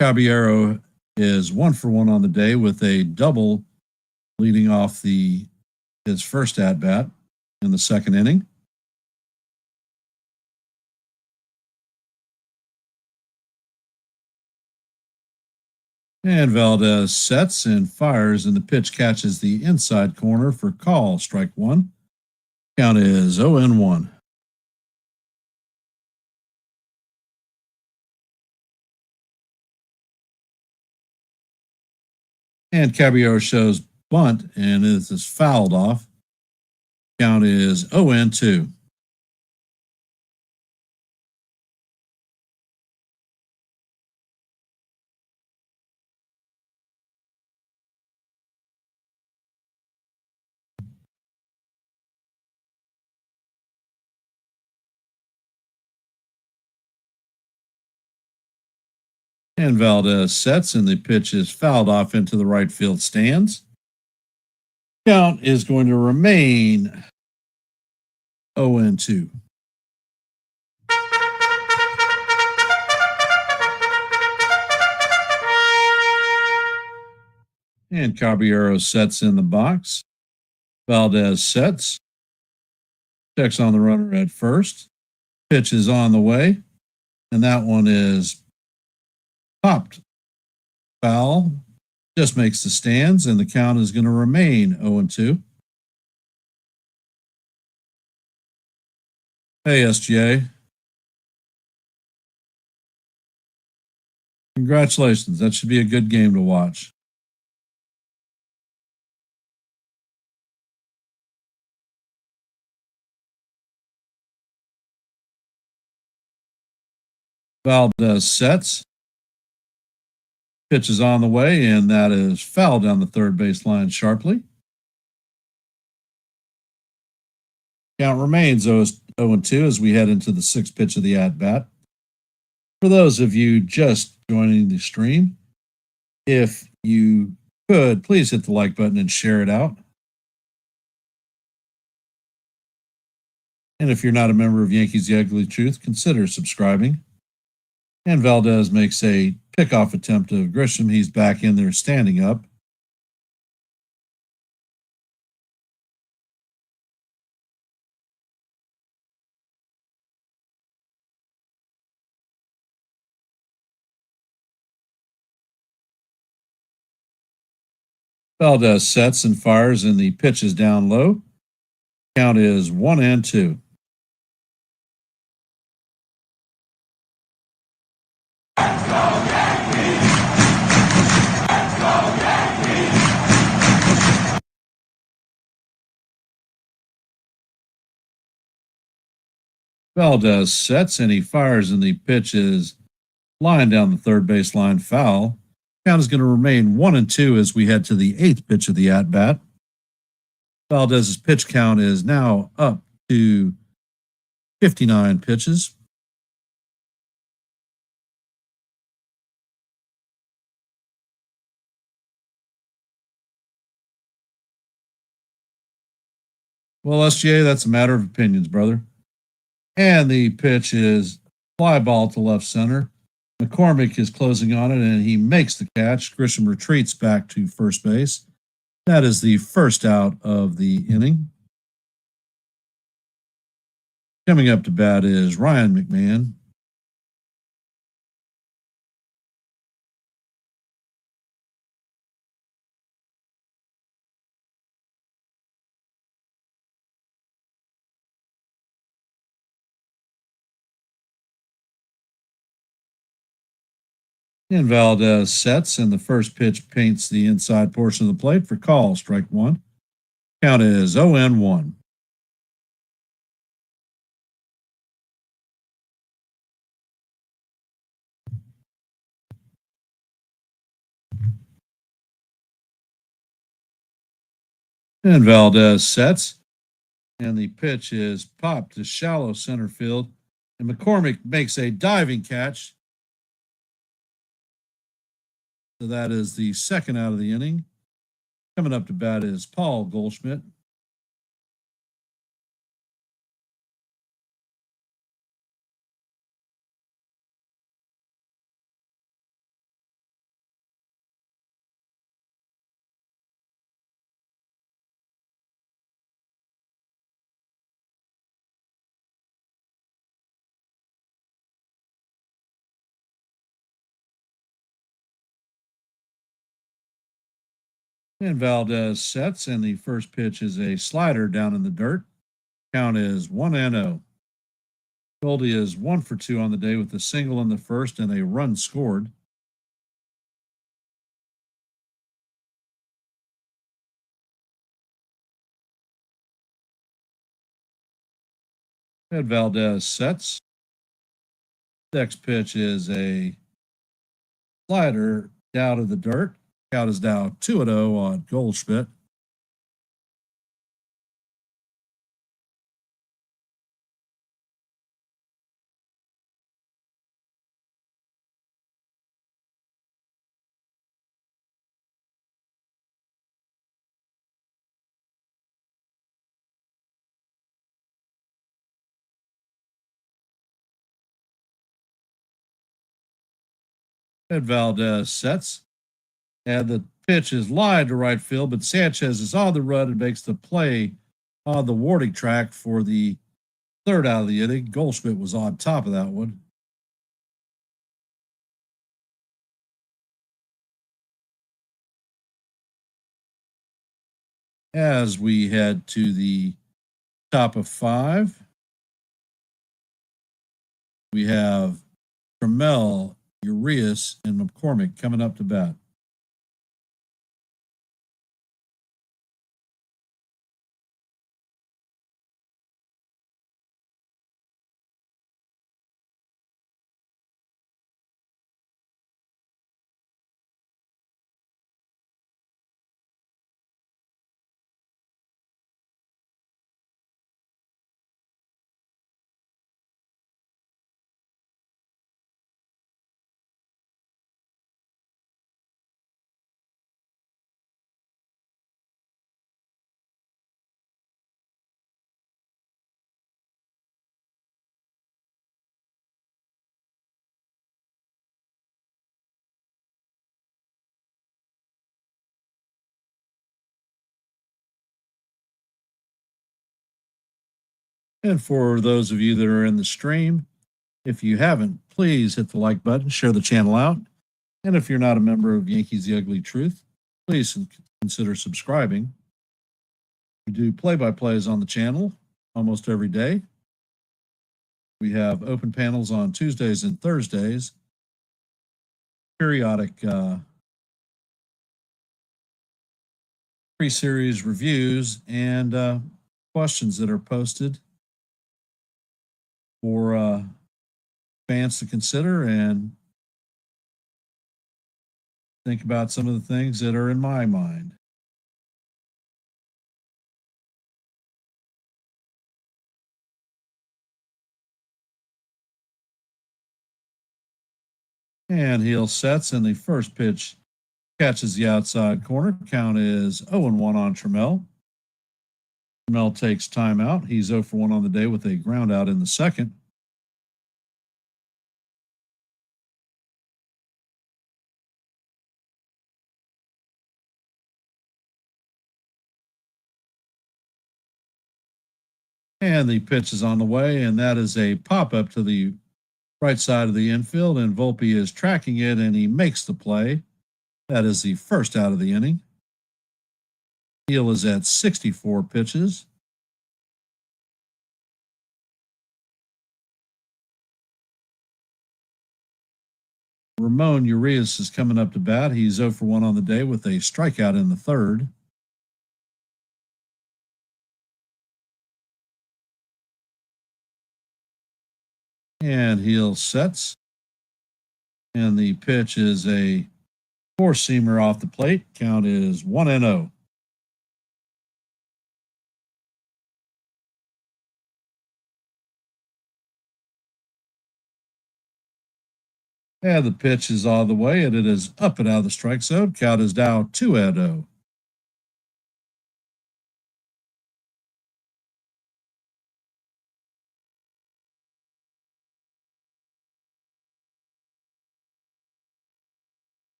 Caballero is 1 for 1 on the day with a double leading off his first at bat in the second inning. And Valdez sets and fires, and the pitch catches the inside corner for call, strike one. Count is 0-1. And Caballero shows bunt, and it is fouled off. Count is 0-2. And Valdez sets, and the pitch is fouled off into the right field stands. Count is going to remain 0-2. And Caballero sets in the box. Valdez sets. Checks on the runner at first. Pitch is on the way. And that one is popped. Foul. Just makes the stands, and the count is going to remain 0-2. Hey, SGA. Congratulations. That should be a good game to watch. Valdez sets. Pitch is on the way, and that is fouled down the third base line sharply. Count remains 0-2 as we head into the sixth pitch of the at-bat. For those of you just joining the stream, if you could, please hit the like button and share it out. And if you're not a member of Yankees The Ugly Truth, consider subscribing. And Valdez makes a pickoff attempt of Grisham. He's back in there standing up. Valdez sets and fires, and the pitch is down low. Count is 1-2. Valdez sets, and he fires, and the pitch is lined down the third base line foul. Count is going to remain 1-2 as we head to the eighth pitch of the at-bat. Valdez's pitch count is now up to 59 pitches. Well, SGA, that's a matter of opinions, brother. And the pitch is fly ball to left center. McCormick is closing on it, and he makes the catch. Grisham retreats back to first base. That is the first out of the inning. Coming up to bat is Ryan McMahon. And Valdez sets, and the first pitch paints the inside portion of the plate for call, strike one. Count is 0-1. And Valdez sets, and the pitch is popped to shallow center field, and McCormick makes a diving catch. So that is the second out of the inning. Coming up to bat is Paul Goldschmidt. And Valdez sets, and the first pitch is a slider down in the dirt. Count is 1-0. Goldie is 1 for 2 on the day with a single in the first and a run scored. And Valdez sets. Next pitch is a slider down to the dirt. Count is now 2-0 on Goldschmidt. And Valdez sets. And the pitch is lined to right field, but Sanchez is on the run and makes the play on the warning track for the third out of the inning. Goldschmidt was on top of that one. As we head to the top of 5, we have Trammell, Urias, and McCormick coming up to bat. And for those of you that are in the stream, if you haven't, please hit the like button, share the channel out. And if you're not a member of Yankees The Ugly Truth, please consider subscribing. We do play-by-plays on the channel almost every day. We have open panels on Tuesdays and Thursdays, periodic pre-series reviews, and questions that are posted for fans to consider and think about some of the things that are in my mind. And Heel sets, and the first pitch catches the outside corner. Count is 0-1 on Trammell. Trammell takes timeout. He's 0 for 1 on the day with a ground out in the second. And the pitch is on the way, and that is a pop up to the right side of the infield, and Volpe is tracking it, and he makes the play. That is the first out of the inning. Heel is at 64 pitches. Ramon Urias is coming up to bat. He's 0 for 1 on the day with a strikeout in the third. And Heel sets. And the pitch is a four-seamer off the plate. Count is 1-0. And the pitch is all the way, and it is up and out of the strike zone. Count is now 2-0.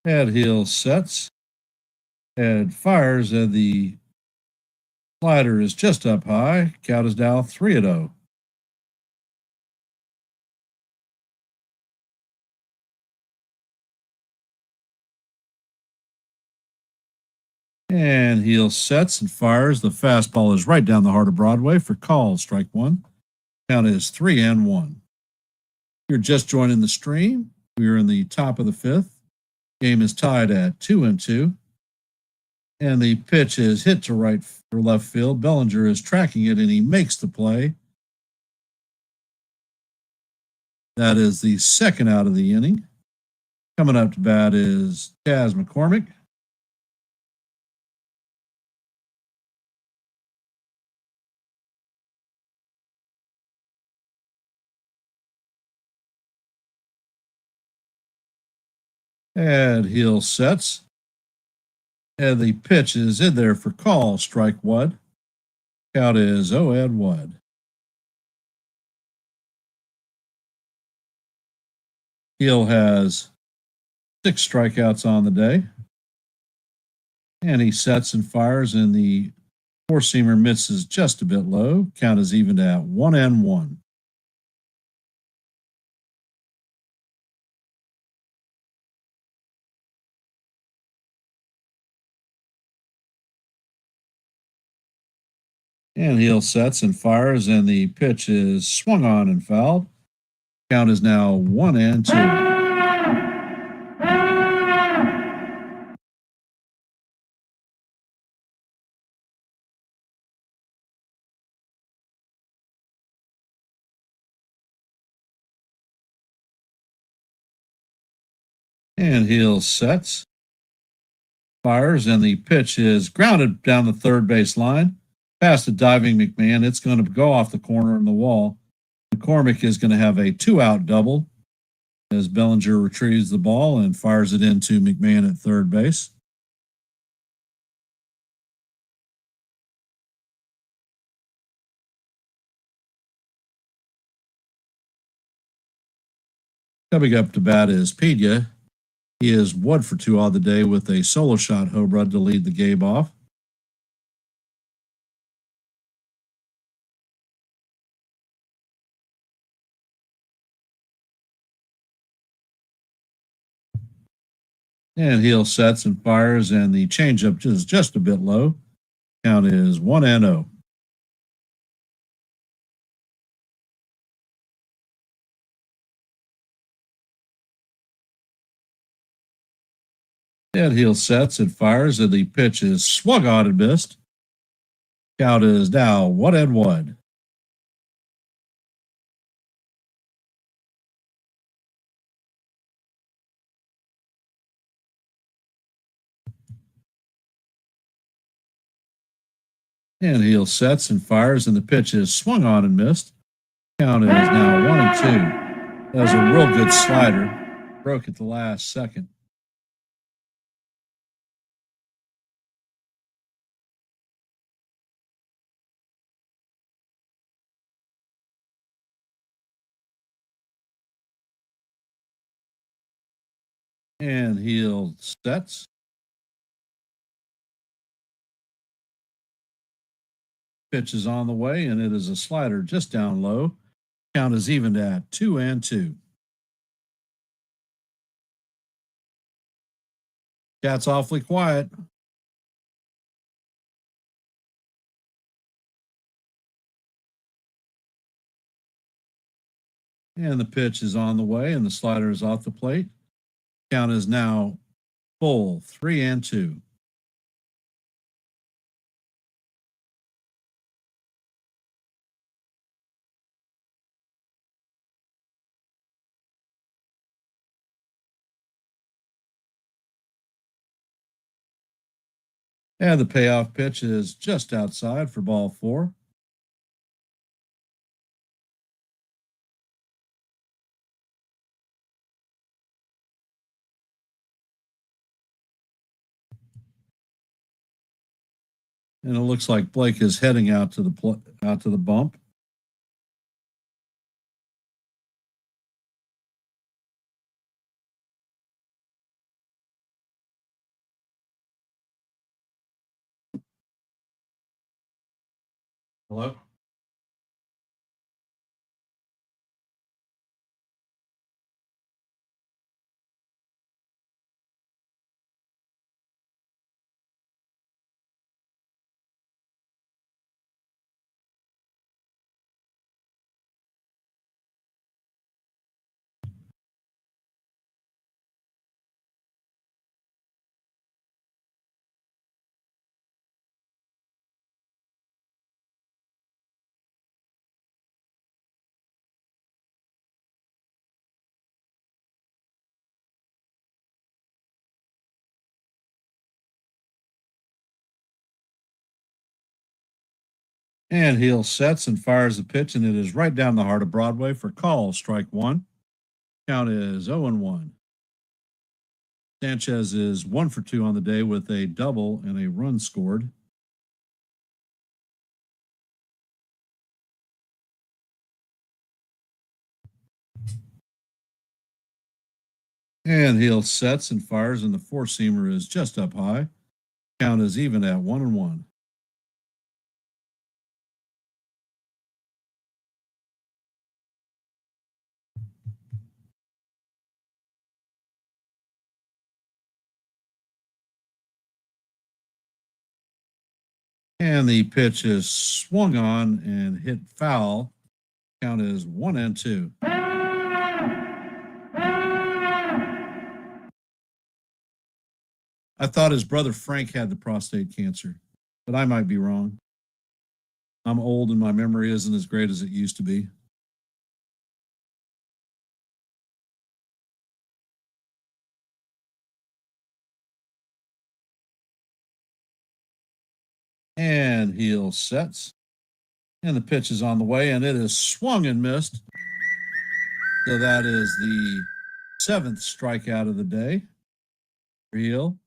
And Heel sets and fires, and the slider is just up high. Count is now 3-0. And Heel sets and fires. The fastball is right down the heart of Broadway for call, strike one. Count is 3-1. You're just joining the stream. We are in the top of the fifth. Game is tied at 2-2. And the pitch is hit to right or left field. Bellinger is tracking it, and he makes the play. That is the second out of the inning. Coming up to bat is Chas McCormick. And Heel sets. And the pitch is in there for call, strike one. Count is 0-1. Heel has 6 strikeouts on the day. And he sets and fires, and the four-seamer misses just a bit low. Count is evened at 1-1. And Heel sets and fires, and the pitch is swung on and fouled. Count is now 1-2. And Heel sets, fires, and the pitch is grounded down the third base line. Past the diving McMahon. It's going to go off the corner in the wall. McCormick is going to have a 2-out double as Bellinger retrieves the ball and fires it into McMahon at third base. Coming up to bat is Pena. He is 1 for 2 on the day with a solo shot home run to lead the game off. And Heel sets and fires, and the changeup is just a bit low. Count is 1-0. And Heel sets and fires, and the pitch is swung on and missed. Count is now 1-1. And Heel sets and fires, and the pitch is swung on and missed. Count is now 1-2. That was a real good slider. Broke at the last second. And he'll sets. Pitch is on the way, and it is a slider just down low. Count is evened at 2-2. Cat's awfully quiet. And the pitch is on the way, and the slider is off the plate. Count is now full 3-2. And the payoff pitch is just outside for ball 4. And it looks like Blake is heading out to the bump. Hello? And Heel sets and fires the pitch, and it is right down the heart of Broadway for call, strike 1. Count is 0-1. Sanchez is 1 for 2 on the day with a double and a run scored. And Heel sets and fires, and the four-seamer is just up high. Count is even at 1-1. And the pitch is swung on and hit foul. Count is 1-2. I thought his brother Frank had the prostate cancer, but I might be wrong. I'm old and my memory isn't as great as it used to be. And Heel sets. And the pitch is on the way, and it is swung and missed. So that is the 7th strikeout of the day for Heel.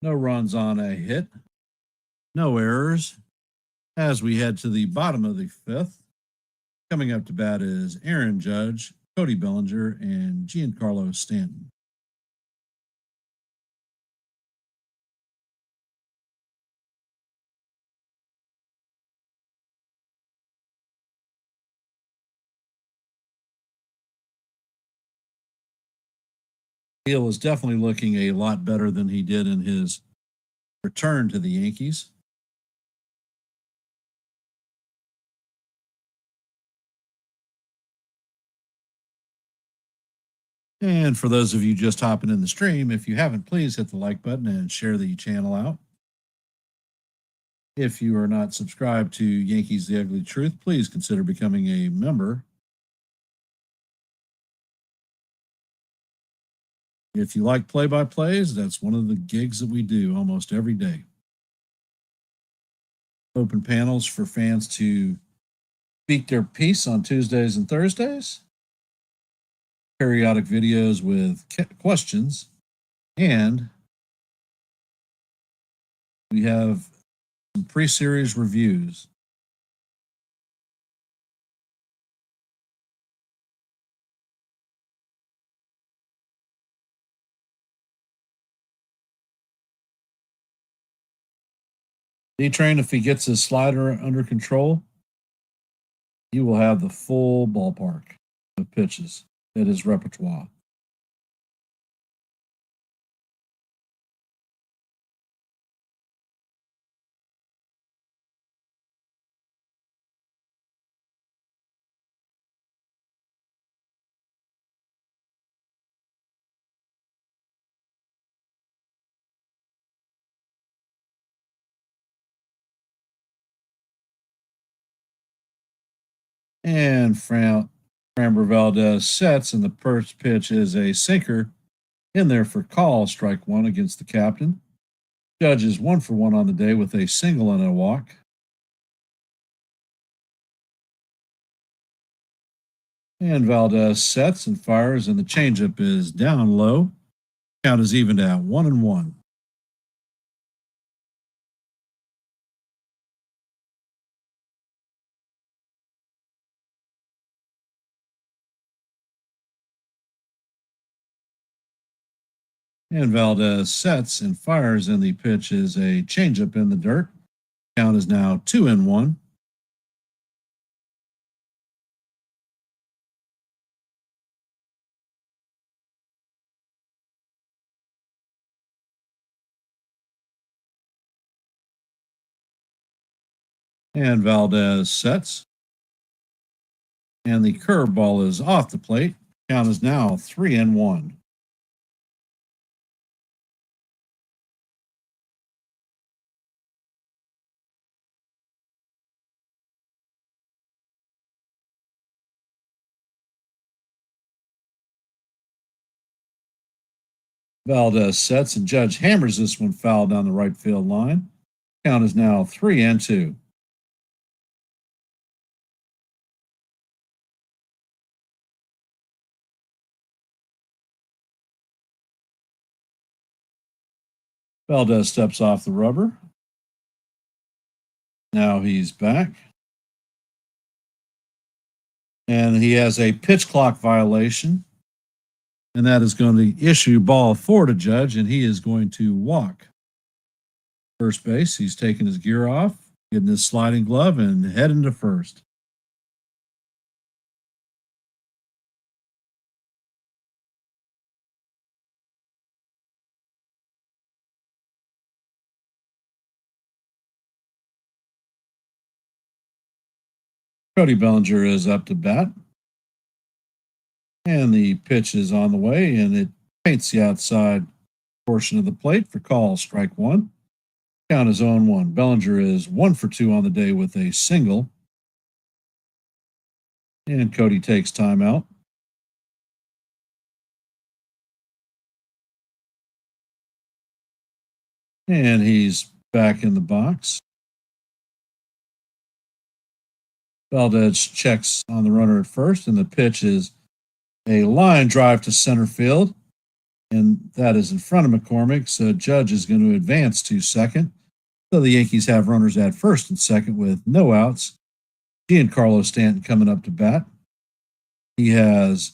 No runs on a hit. No errors. As we head to the bottom of the 5th, coming up to bat is Aaron Judge, Cody Bellinger, and Giancarlo Stanton. Heel is definitely looking a lot better than he did in his return to the Yankees. And for those of you just hopping in the stream, if you haven't, please hit the like button and share the channel out. If you are not subscribed to Yankees The Ugly Truth, please consider becoming a member. If you like play-by-plays, that's one of the gigs that we do almost every day. Open panels for fans to speak their piece on Tuesdays and Thursdays, periodic videos with questions, and we have some pre-series reviews. D-Train, if he gets his slider under control, he will have the full ballpark of pitches at his repertoire. And Framber Valdez sets, and the first pitch is a sinker in there for call, strike one against the captain. Judge is 1 for 1 on the day with a single and a walk. And Valdez sets and fires, and the changeup is down low. Count is evened at 1-1. And Valdez sets and fires, and the pitch is a changeup in the dirt. Count is now 2-1. And Valdez sets. And the curveball is off the plate. Count is now 3-1. Valdez sets, and Judge hammers this one foul down the right field line. Count is now 3-2. Valdez steps off the rubber. Now he's back. And he has a pitch clock violation. And that is going to issue ball 4 to Judge, and he is going to walk. First base, he's taking his gear off, getting his sliding glove, and heading to first. Cody Bellinger is up to bat. And the pitch is on the way, and it paints the outside portion of the plate for call, strike one. Count is 0-1. Bellinger is 1 for 2 on the day with a single. And Cody takes timeout. And he's back in the box. Valdez checks on the runner at first, and the pitch is a line drive to center field, and that is in front of McCormick. So Judge is going to advance to second. So the Yankees have runners at first and second with no outs. Giancarlo Stanton coming up to bat. He has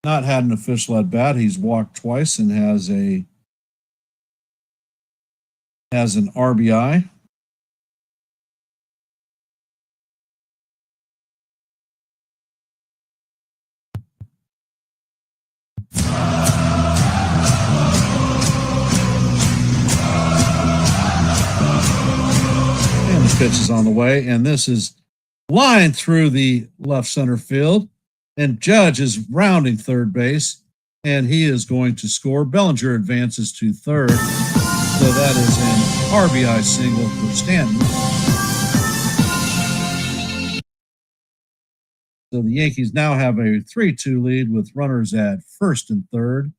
not had an official at bat. He's walked twice and has an RBI. And the pitch is on the way, and this is lined through the left center field, and Judge is rounding third base, and he is going to score. Bellinger advances to third, so that is an RBI single for Stanton. So the Yankees now have a 3-2 lead with runners at first and third.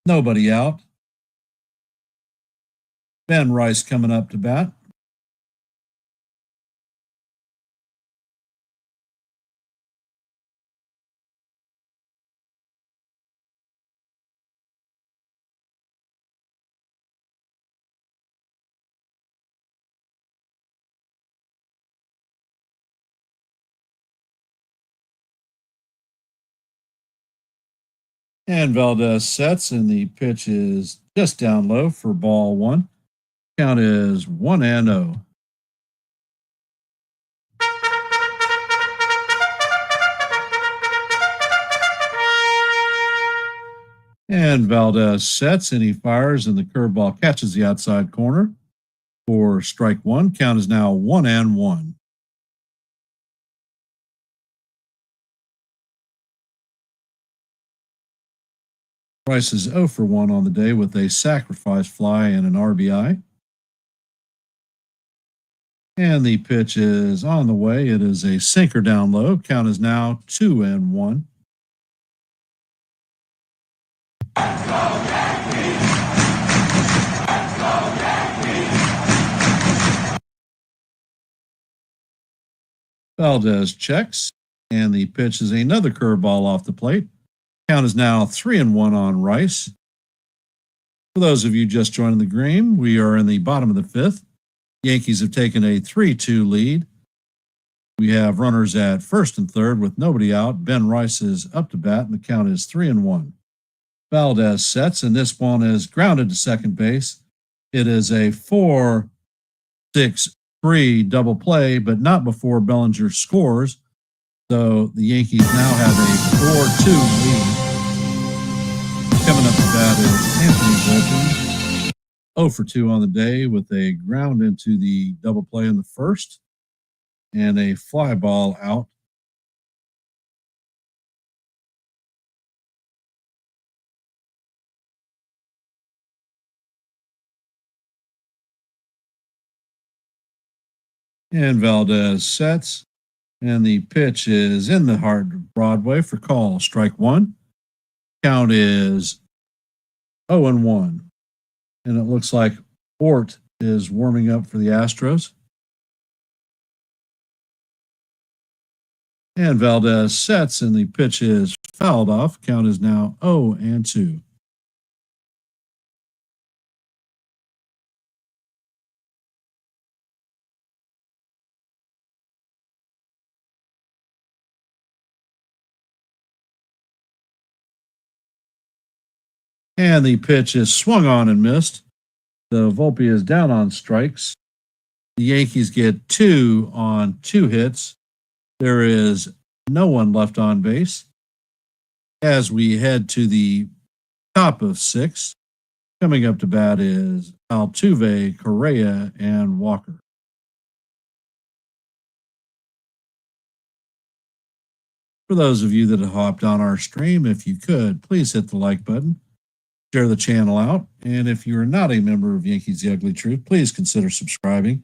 Nobody out. Ben Rice coming up to bat. And Valdez sets, and the pitch is just down low for ball one. Count is 1-0. And Valdez sets, and he fires, and the curveball catches the outside corner for strike one. Count is now 1-1. Price is 0 for 1 on the day with a sacrifice fly and an RBI. And the pitch is on the way. It is a sinker down low. Count is now 2-1. Valdez checks, and the pitch is another curveball off the plate. Count is now 3-1 on Rice. For those of you just joining the game, we are in the bottom of the fifth. Yankees have taken a 3-2 lead. We have runners at first and third with nobody out. Ben Rice is up to bat, and the count is 3-1. Valdez sets, and this one is grounded to second base. It is a 4-6-3 double play, but not before Bellinger scores. So the Yankees now have a 4-2 lead. Coming up to bat is Anthony Volpe, 0 for 2 on the day with a ground into the double play in the first and a fly ball out. And Valdez sets, and the pitch is in the heart of Broadway for call. Strike one. Count is 0-1. And it looks like Ort is warming up for the Astros. And Valdez sets, and the pitch is fouled off. Count is now 0-2. And the pitch is swung on and missed. The Volpe is down on strikes. The Yankees get 2 on 2 hits. There is no one left on base. As we head to the top of 6, coming up to bat is Altuve, Correa, and Walker. For those of you that have hopped on our stream, if you could, please hit the like button, share the channel out, and if you are not a member of Yankees The Ugly Truth, please consider subscribing.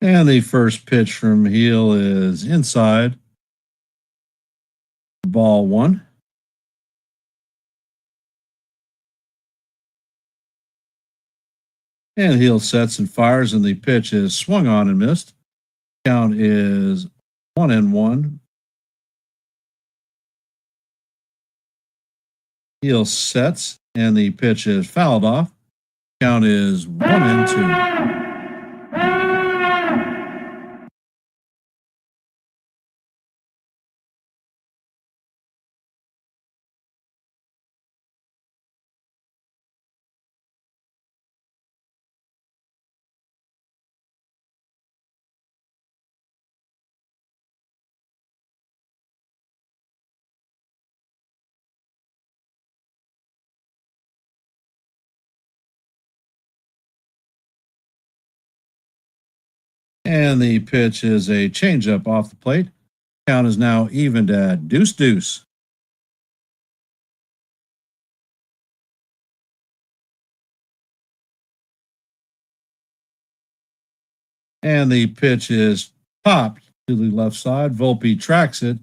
And the first pitch from Gil is inside. Ball one. And heel sets and fires, and the pitch is swung on and missed. Count is 1-1. Heel sets, and the pitch is fouled off. Count is 1-2. And the pitch is a changeup off the plate. Count is now evened at 2-2. And the pitch is popped to the left side. Volpe tracks it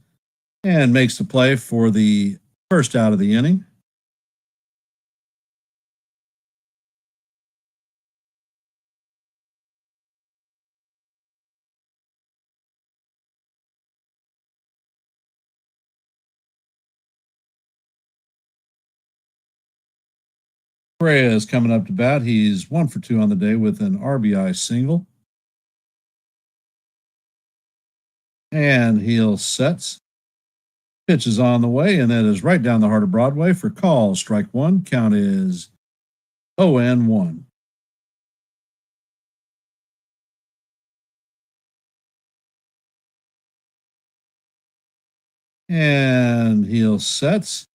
and makes the play for the first out of the inning. Correa is coming up to bat. He's 1-for-2 on the day with an RBI single. And heel sets. Pitch is on the way, and that is right down the heart of Broadway for call. Strike one. Count is 0-1. And heel sets,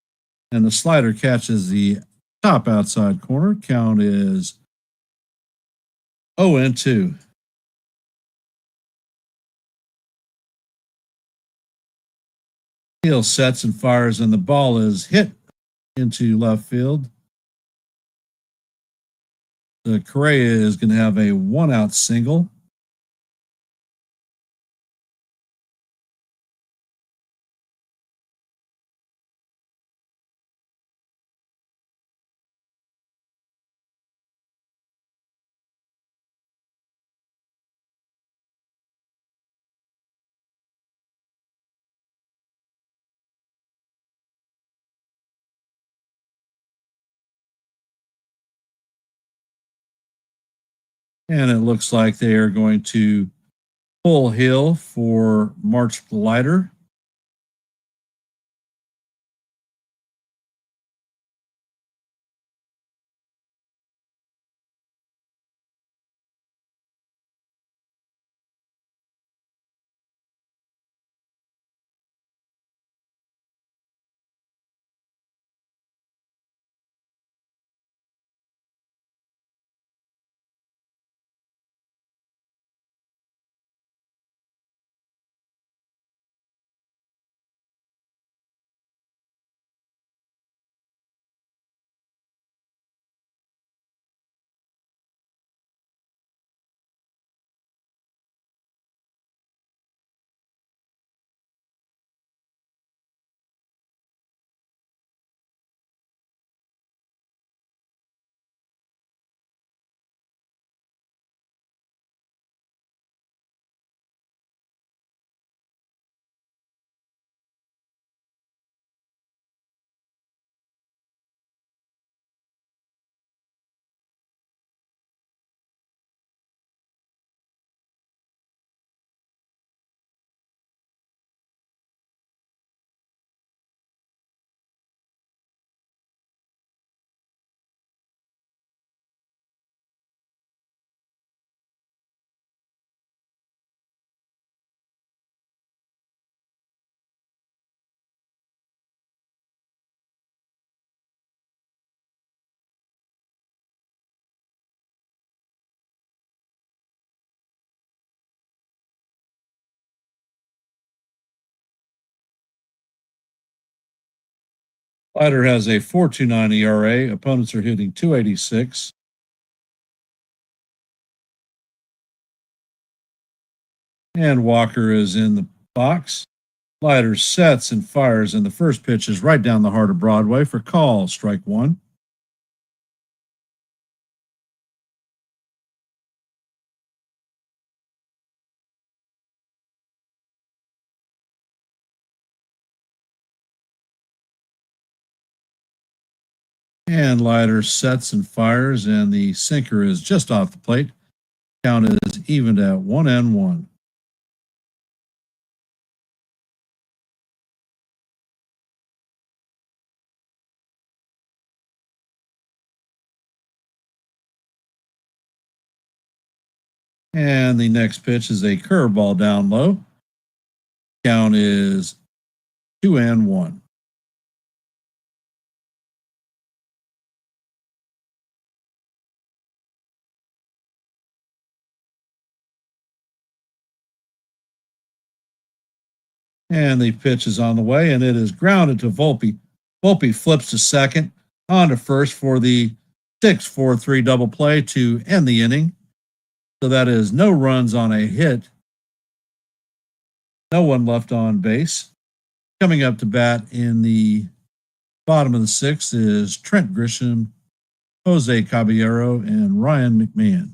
and the slider catches the top outside corner. Count is 0-2. Heel sets and fires, and the ball is hit into left field. The Correa is going to have a 1-out single. And it looks like they are going to pull Hill for March Leiter. Leiter has a 4.29 ERA. Opponents are hitting 286. And Walker is in the box. Leiter sets and fires, and the first pitch is right down the heart of Broadway for call. Strike one. And Leiter sets and fires, and the sinker is just off the plate. Count is evened at 1-1. And the next pitch is a curveball down low. Count is 2-1. And the pitch is on the way, and it is grounded to Volpe. Volpe flips to second, on to first for the 6-4-3 double play to end the inning. So that is no runs on a hit, no one left on base. Coming up to bat in the bottom of the sixth is Trent Grisham, Jose Caballero, and Ryan McMahon.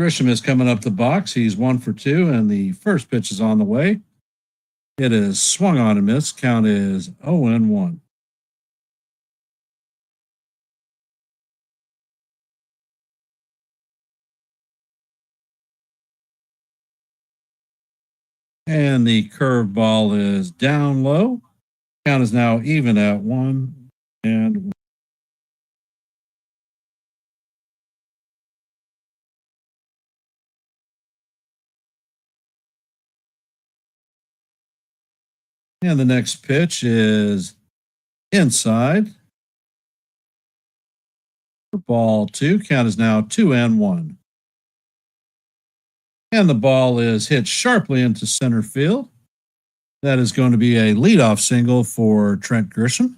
Grisham is coming up the box. He's 1 for 2, and the first pitch is on the way. It is swung on and missed. Count is 0-1. And the curveball is down low. Count is now even at 1. And the next pitch is inside. For ball 2. Count is now 2-1. And the ball is hit sharply into center field. That is going to be a leadoff single for Trent Grisham.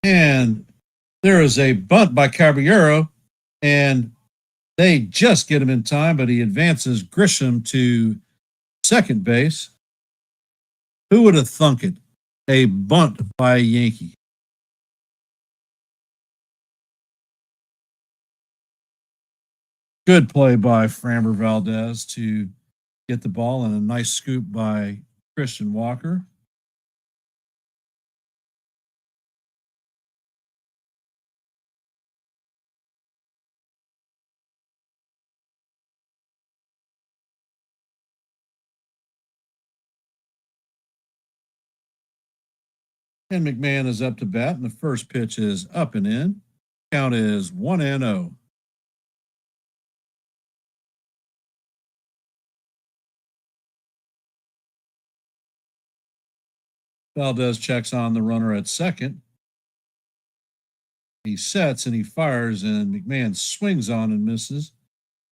And there is a bunt by Caballero, and They just get him in time, but he advances Grisham to second base. Who would have thunk it? A bunt by a Yankee. Good play by Framber Valdez to get the ball, and a nice scoop by Christian Walker. And McMahon is up to bat, and the first pitch is up and in. Count is 1-0. Valdez checks on the runner at second. He sets and he fires, and McMahon swings on and misses.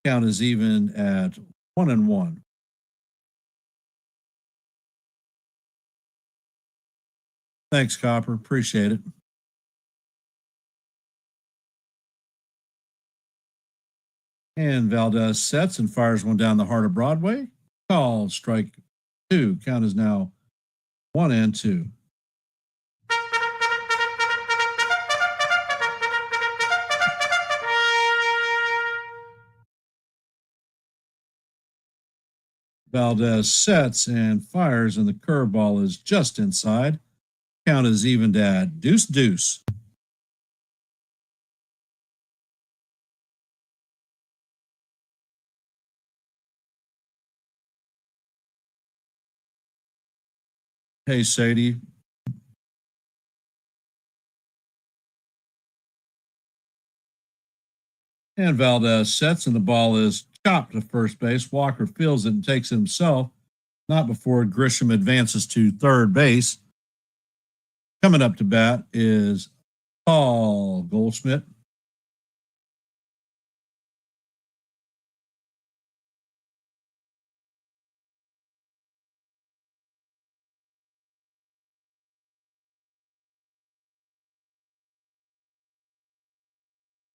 Count is even at 1-1. Thanks, Copper. Appreciate it. And Valdez sets and fires one down the heart of Broadway. Called strike 2. Count is now 1-2. Valdez sets and fires, and the curveball is just inside. Count is evened at 2-2. Hey, Sadie. And Valdez sets, and the ball is chopped to first base. Walker fields it and takes it himself, not before Grisham advances to third base. Coming up to bat is Paul Goldschmidt.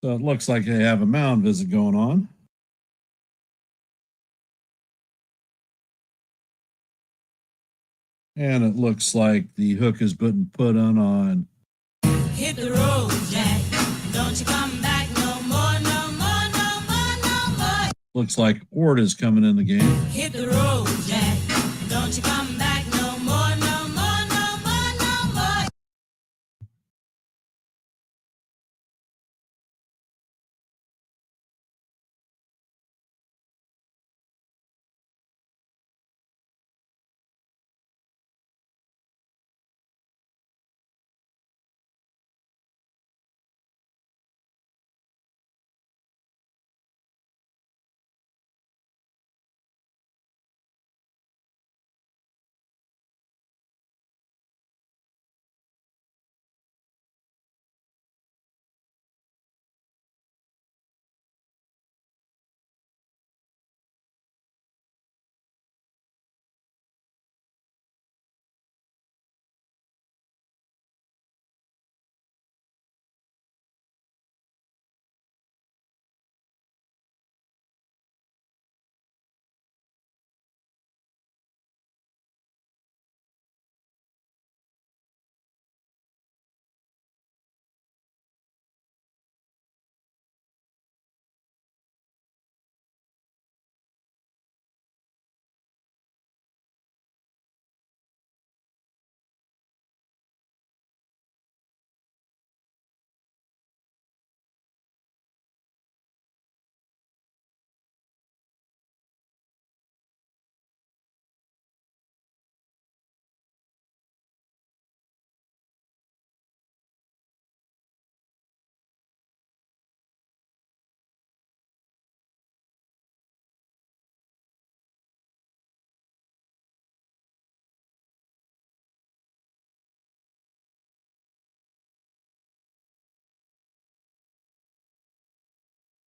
So it looks like they have a mound visit going on. And it looks like the hook has been put on. Hit the road, Jack. Don't you come back no more, no more, no more, no more. Looks like Ord is coming in the game. Hit the road, Jack. Don't you come back no more, no more, no more, no more.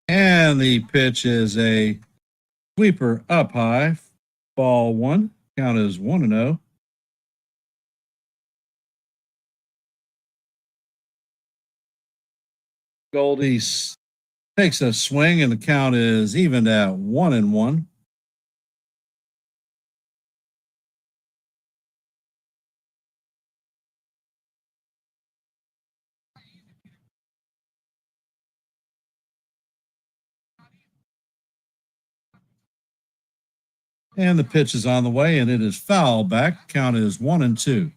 And the pitch is a sweeper up high. Ball 1. Count is 1-0. Goldie Takes a swing, and the count is evened at 1-1. And the pitch is on the way, and it is foul back. Count is 1-2.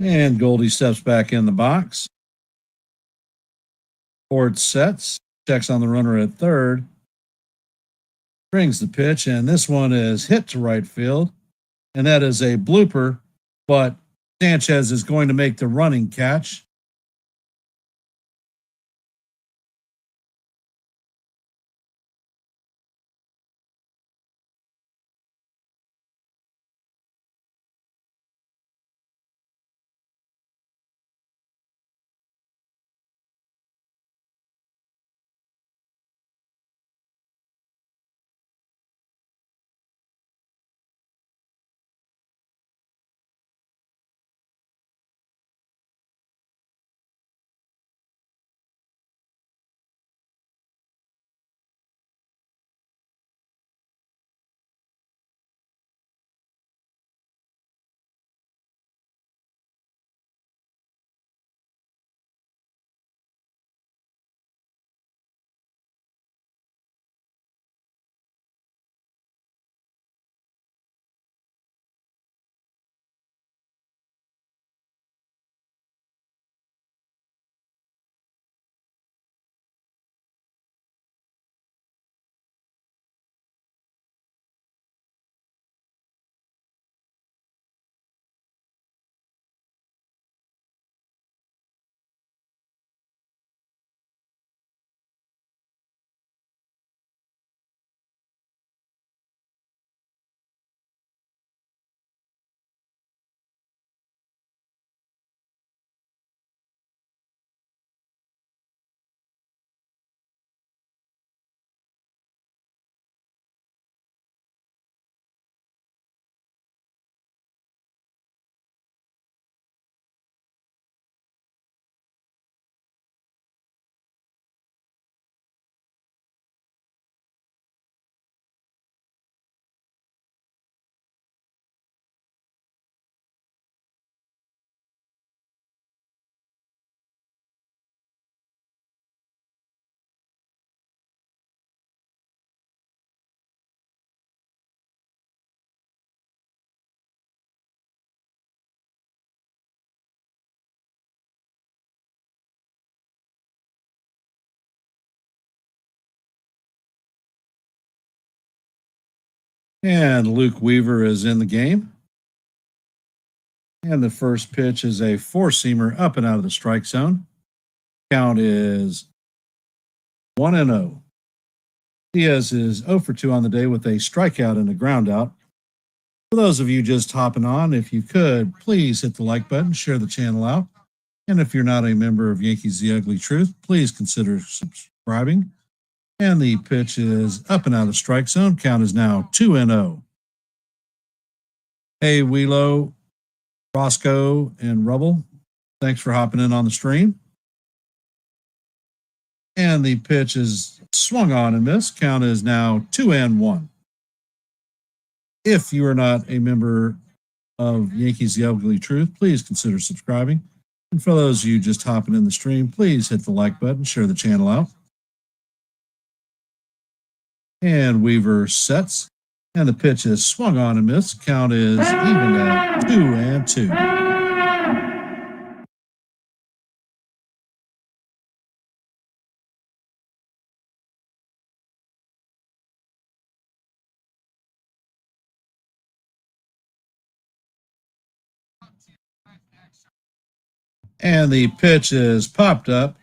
And Goldie steps back in the box. Ford sets, checks on the runner at third, brings the pitch, and this one is hit to right field. And that is a blooper, but Sanchez is going to make the running catch. And Luke Weaver is in the game. And the first pitch is a four-seamer up and out of the strike zone. Count is 1-0. Diaz is 0 for 2 on the day with a strikeout and a groundout. For those of you just hopping on, if you could, please hit the like button, share the channel out. And if you're not a member of Yankees The Ugly Truth, please consider subscribing. And the pitch is up and out of strike zone. Count is now 2-0. Hey, Wheelo, Roscoe, and Rubble, thanks for hopping in on the stream. And the pitch is swung on and missed. Count is now 2-1. If you are not a member of Yankees The Ugly Truth, please consider subscribing. And for those of you just hopping in the stream, please hit the like button, share the channel out. And Weaver sets, and the pitch is swung on and missed. Count is even at 2-2. And the pitch is popped up.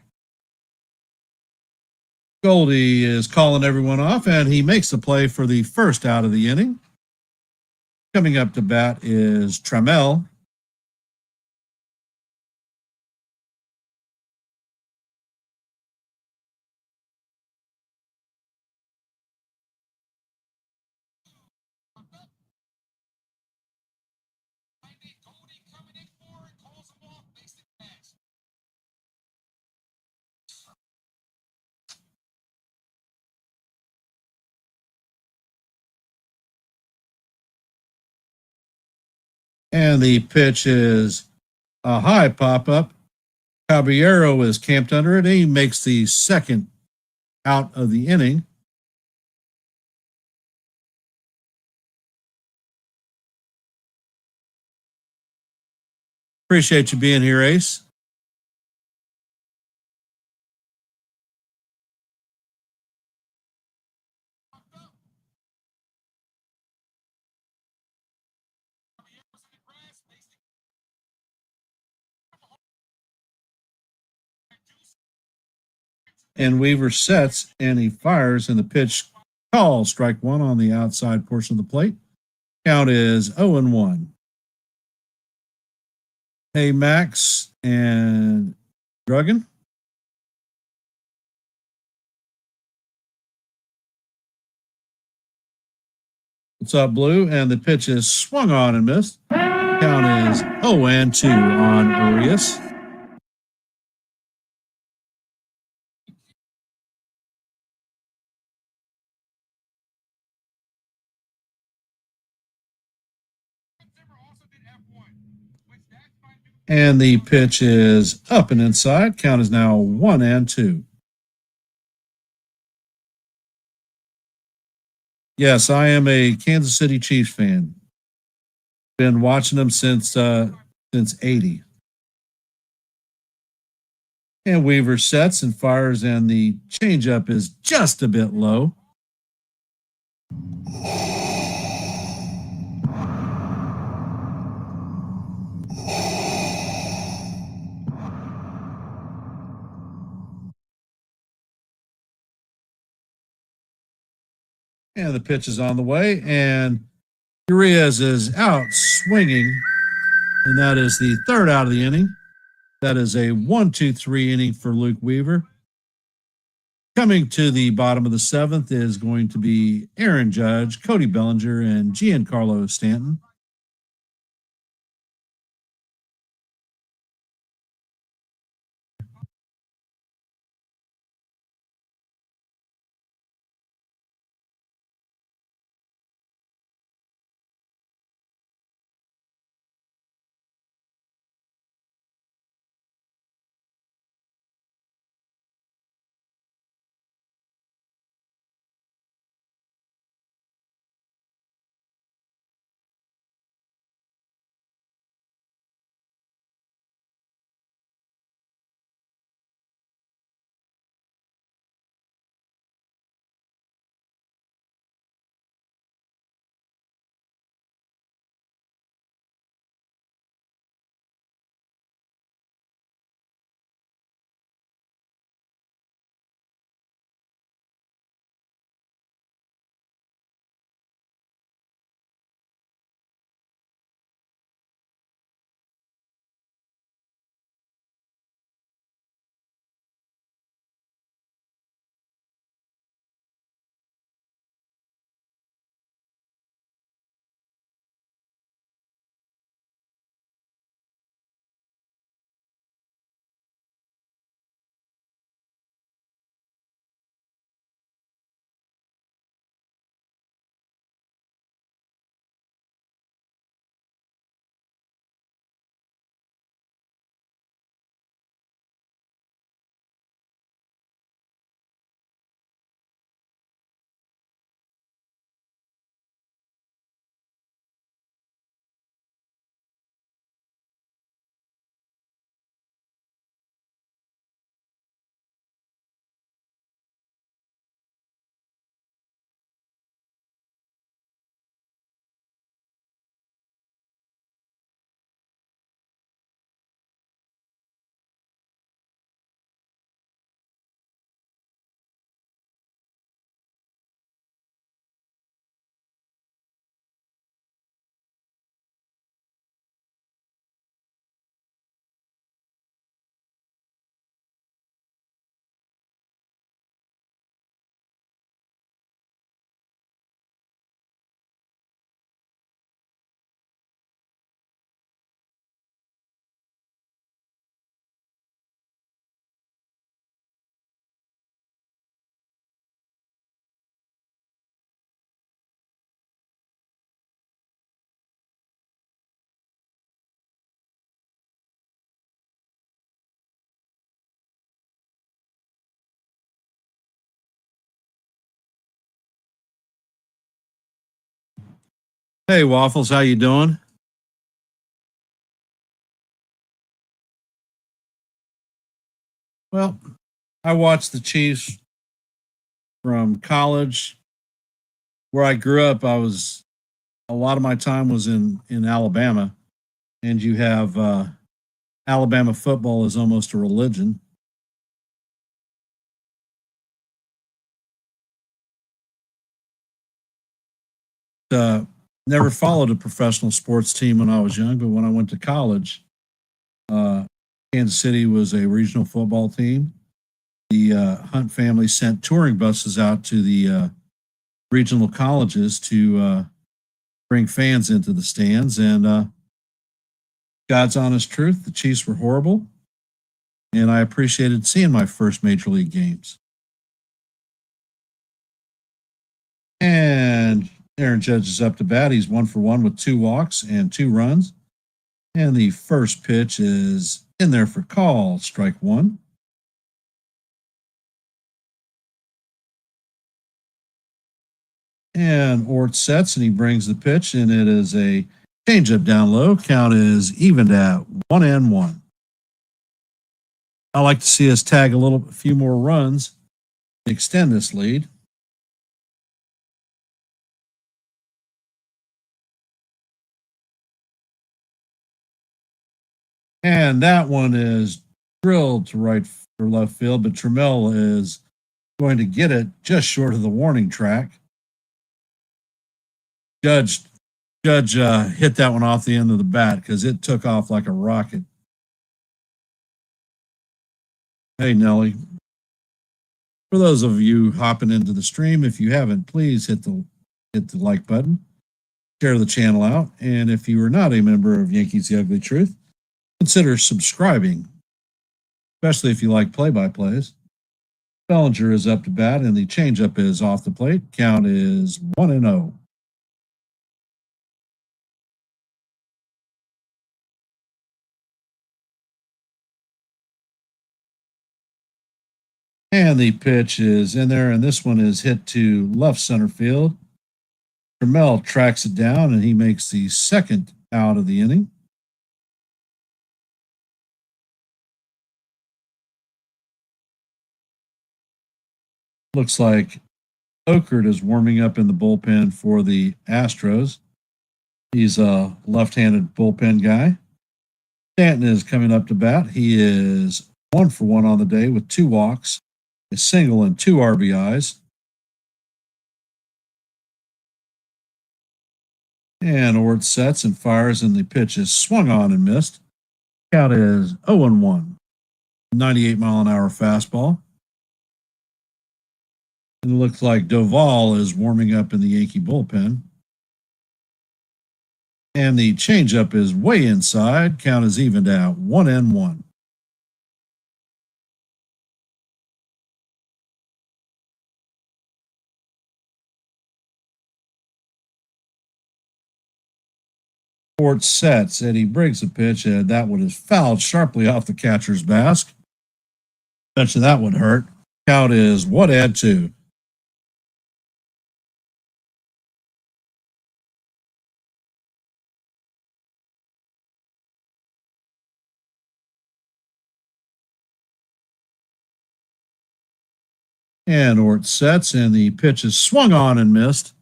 Goldie is calling everyone off, and he makes the play for the first out of the inning. Coming up to bat is Trammell. And the pitch is a high pop up. Caballero is camped under it. He makes the second out of the inning. Appreciate you being here, Ace. And Weaver sets and he fires, and the pitch call strike one on the outside portion of the plate. Count is 0-1. Hey, Max and Druggan. What's up, Blue? And the pitch is swung on and missed. Count is 0-2 on Urias. And the pitch is up and inside. Count is now 1-2. Yes, I am a Kansas City Chiefs fan. Been watching them since 80. And Weaver sets and fires, and the changeup is just a bit low. And the pitch is on the way, and Urias is out swinging, and that is the third out of the inning. That is a 1-2-3 inning for Luke Weaver. Coming to the bottom of the seventh is going to be Aaron Judge, Cody Bellinger, and Giancarlo Stanton. Hey, Waffles, how you doing? Well, I watched the Chiefs from college. Where I grew up, I was a lot of my time was in Alabama, and you have Alabama football is almost a religion. Uh, Never followed a professional sports team when I was young, but when I went to college, uh, Kansas City was a regional football team. The Hunt family sent touring buses out to the regional colleges to bring fans into the stands. And God's honest truth, the Chiefs were horrible, and I appreciated seeing my first major league games. And Aaron Judge is up to bat. He's 1 for 1 with 2 walks and 2 runs. And the first pitch is in there for call, strike one. And Ort sets and he brings the pitch, and it is a changeup down low. Count is evened at 1-1. I like to see us tag a few more runs to extend this lead. And that one is drilled to right or left field, but Trammell is going to get it just short of the warning track. Judge Judge hit that one off the end of the bat because it took off like a rocket. Hey Nelly, for those of you hopping into the stream, if you haven't, please hit the like button, share the channel out, and if you are not a member of Yankees The Ugly Truth, consider subscribing, especially if you like play-by-plays. Bellinger is up to bat, and the changeup is off the plate. Count is 1-0. And the pitch is in there, and this one is hit to left center field. Trammell tracks it down, and he makes the second out of the inning. Looks like Okert is warming up in the bullpen for the Astros. He's a left-handed bullpen guy. Stanton is coming up to bat. He is 1 for 1 on the day with 2 walks, a single, and 2 RBIs. And Ort sets and fires, and the pitch is swung on and missed. Count is 0-1. 98-mile-an-hour fastball. And it looks like Doval is warming up in the Yankee bullpen. And the changeup is way inside. Count is evened out 1-1. Ort sets, and he brings the pitch, and that one is fouled sharply off the catcher's mask. Bet you that would hurt. Count is 1-2. And Ort sets, and the pitch is swung on and missed.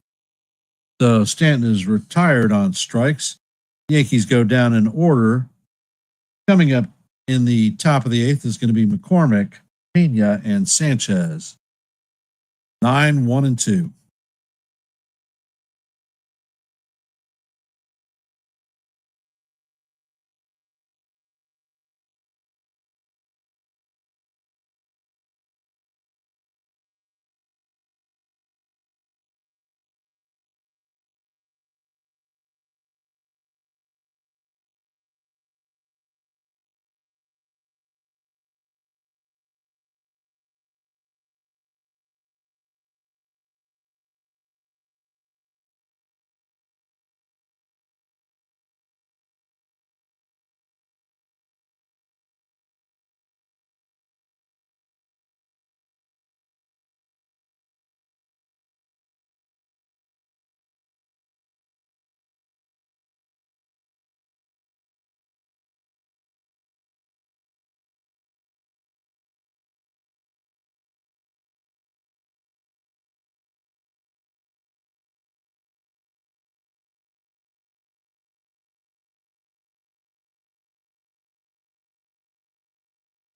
So Stanton is retired on strikes. Yankees go down in order. Coming up in the top of the eighth is going to be McCormick, Pena, and Sanchez. 9-1-2.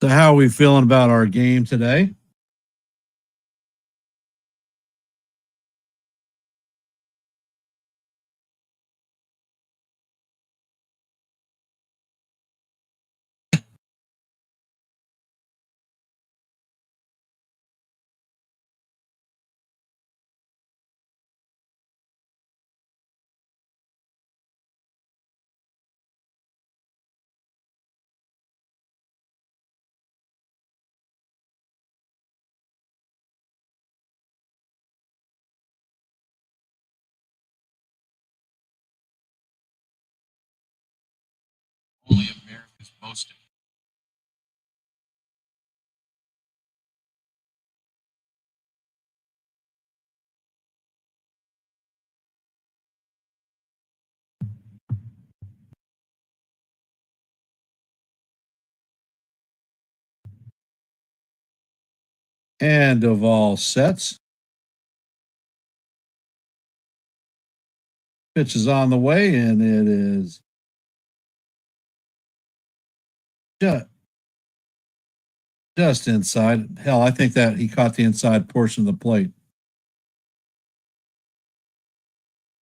So, how are we feeling about our game today? Only America's boasting. And of all sets, pitch is on the way, and it is just, just inside. Hell, I think that he caught the inside portion of the plate.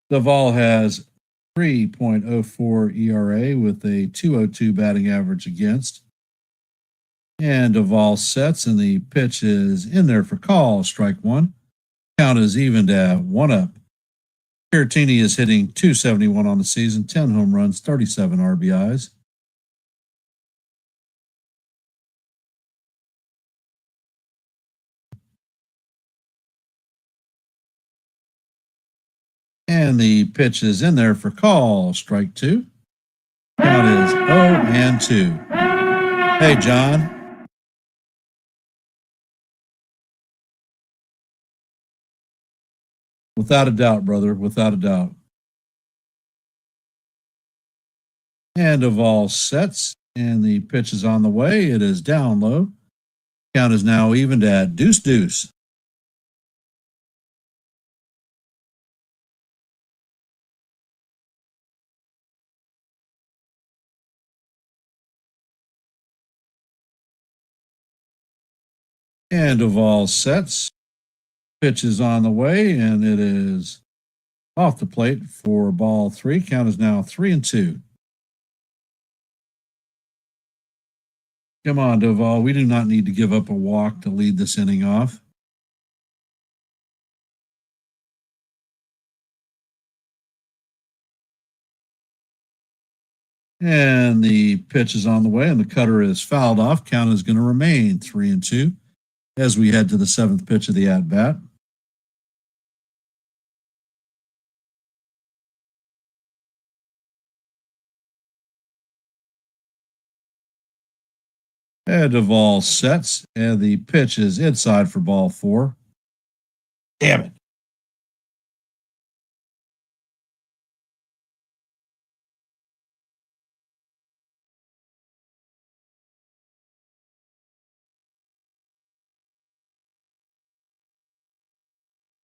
Duvall has 3.04 ERA with a 202 batting average against. And Duvall sets, and the pitch is in there for call, strike one. Count is evened at 1-up. Caratini is hitting .271 on the season, 10 home runs, 37 RBIs. And the pitch is in there for call, strike two. Count is 0-2. Hey, John. Without a doubt, brother, without a doubt. And Duvall sets, and the pitch is on the way. It is down low. Count is now evened at deuce. And Duvall sets. Pitch is on the way, and it is off the plate for ball three. Count is now 3-2. Come on, Duvall. We do not need to give up a walk to lead this inning off. And the pitch is on the way, and the cutter is fouled off. Count is going to remain 3-2 as we head to the seventh pitch of the at bat. And Duvall sets, and the pitch is inside for ball four. Damn it.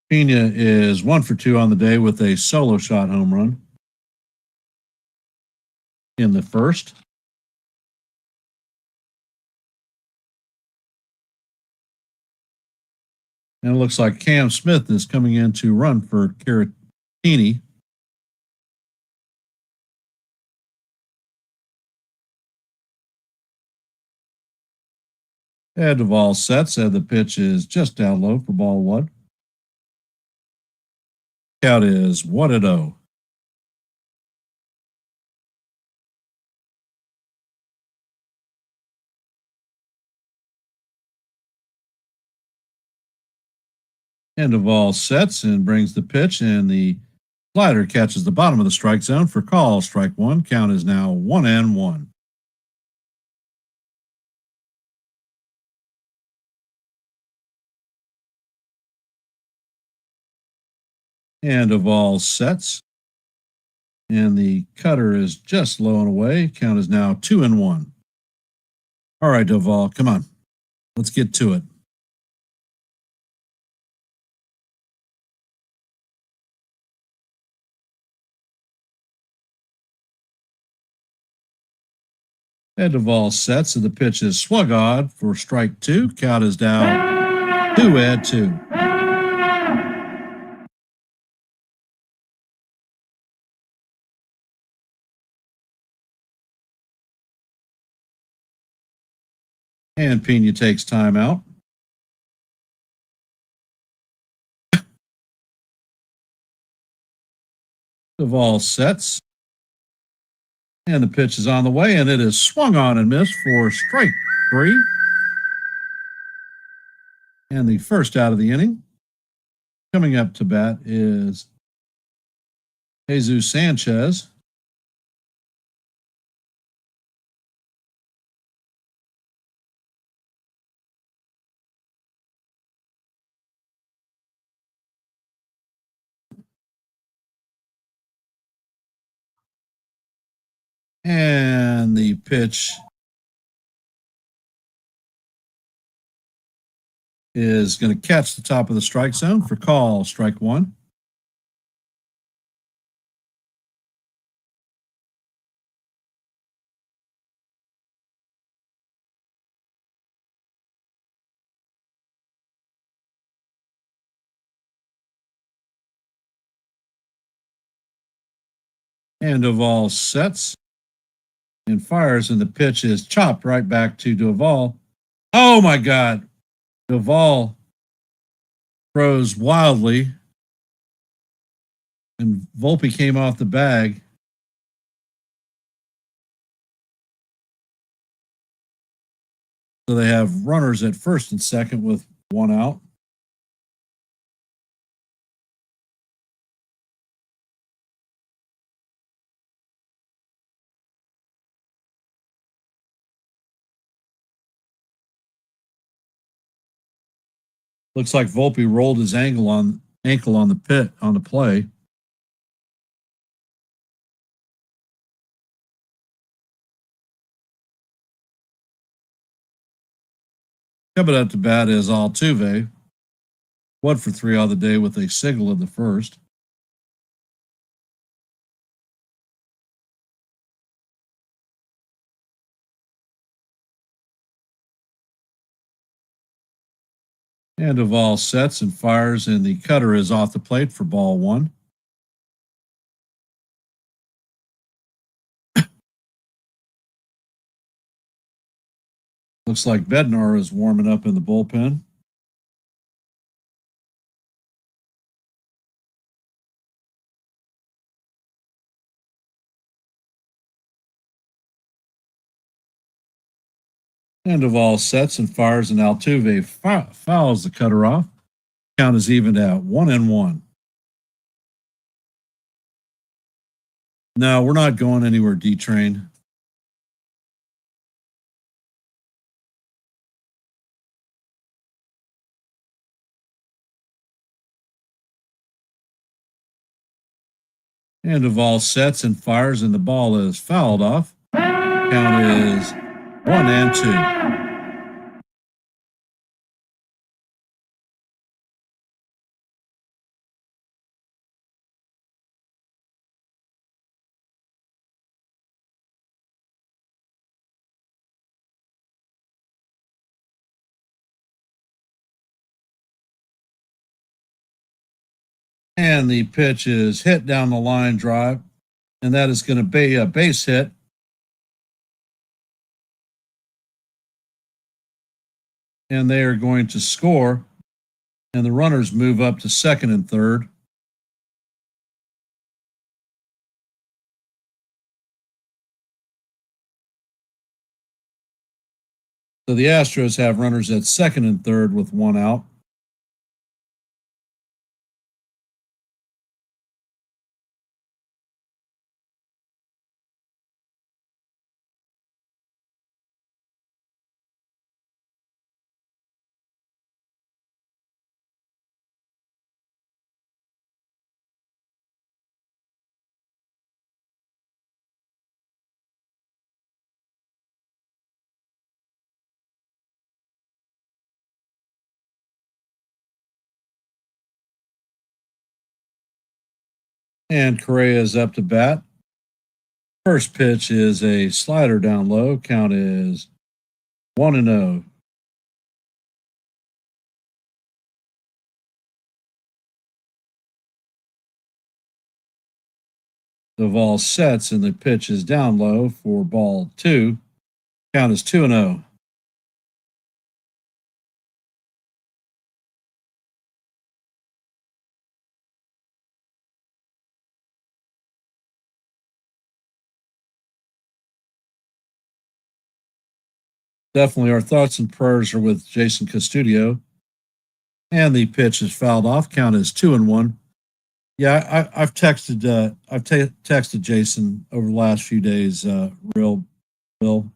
Pena is 1 for 2 on the day with a solo shot home run in the first. And it looks like Cam Smith is coming in to run for Caratini. And Duvall sets, and the pitch is just down low for ball one. Count is 1-0. And Duvall sets and brings the pitch, and the slider catches the bottom of the strike zone for call, strike one. Count is now 1-1. And Duvall sets, and the cutter is just low and away. Count is now 2-1. All right, Duvall, come on. Let's get to it. And Duvall sets, and the pitch is swung on for strike two. Count is down 2-2. And Pena takes time out. Duvall sets. And the pitch is on the way, and it is swung on and missed for strike three. And the first out of the inning. Coming up to bat is Jesus Sanchez. And the pitch is going to catch the top of the strike zone for call, strike one. And Duvall sets and fires, and the pitch is chopped right back to Duvall. Oh my God. Duvall throws wildly, and Volpe came off the bag. So they have runners at first and second with one out. Looks like Volpe rolled his ankle on the play. Coming up to bat is Altuve. 1 for 3 on the day with a single in the first. And Duvall sets and fires, and the cutter is off the plate for ball one. Looks like Bednar is warming up in the bullpen. And Duvall sets and fires, and Altuve fouls the cutter off. Count is evened out 1-1. No, we're not going anywhere, D-Train. And Duvall sets and fires, and the ball is fouled off. Count is 1-2. And the pitch is hit down the line drive, and that is going to be a base hit. And they are going to score, and the runners move up to second and third. So the Astros have runners at second and third with one out. And Correa is up to bat. First pitch is a slider down low. Count is 1-0. The ball sets and the pitch is down low for ball 2. Count is 2-0. Definitely our thoughts and prayers are with Jason Custodio. And the pitch is fouled off. Count is 2-1. Yeah, I've texted texted Jason over the last few days. Real, Bill.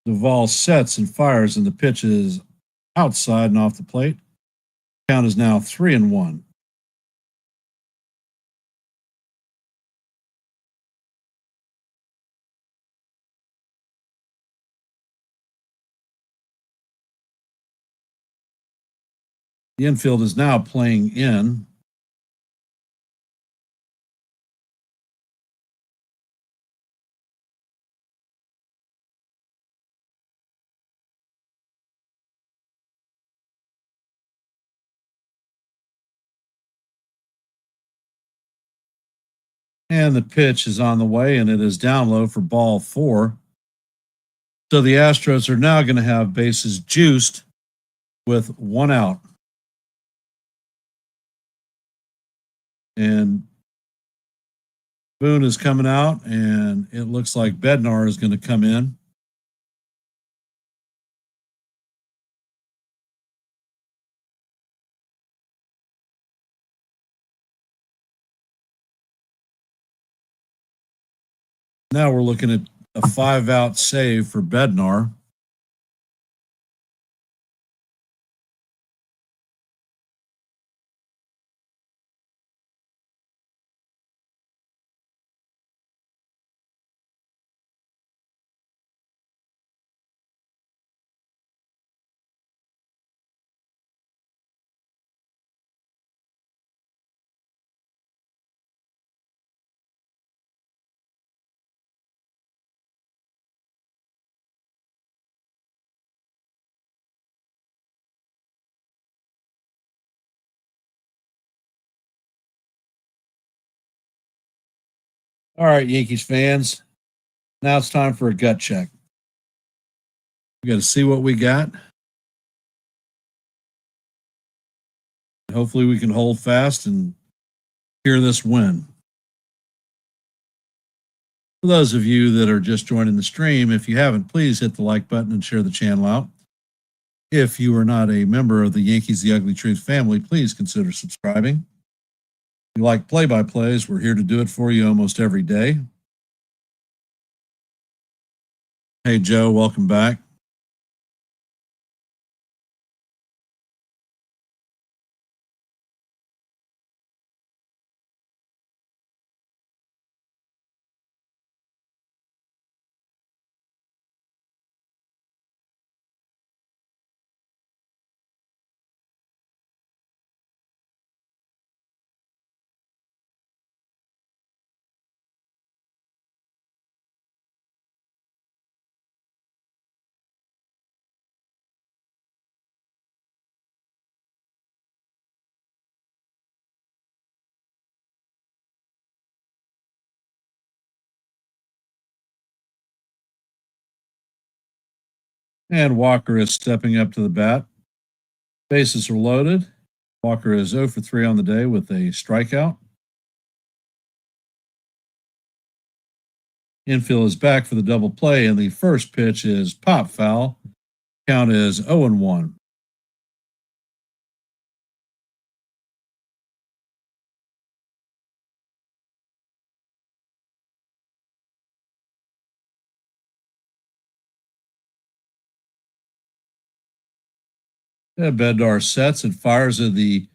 The ball sets and fires, and the pitch is outside and off the plate. Count is now 3-1. The infield is now playing in. And the pitch is on the way, and it is down low for ball 4. So the Astros are now going to have bases juiced with 1 out. And Boone is coming out, and it looks like Bednar is going to come in. Now we're looking at a 5-out save for Bednar. All right, Yankees fans. Now it's time for a gut check. We got to see what we got. Hopefully, we can hold fast and hear this win. For those of you that are just joining the stream, if you haven't, please hit the like button and share the channel out. If you are not a member of the Yankees The Ugly Truth family, please consider subscribing. If you like play-by-plays, we're here to do it for you almost every day. Hey, Joe, welcome back. And Walker is stepping up to the bat. Bases are loaded. Walker is 0 for 3 on the day with a strikeout. Infield is back for the double play, and the first pitch is pop foul. Count is 0-1. Bednar sets and fires at the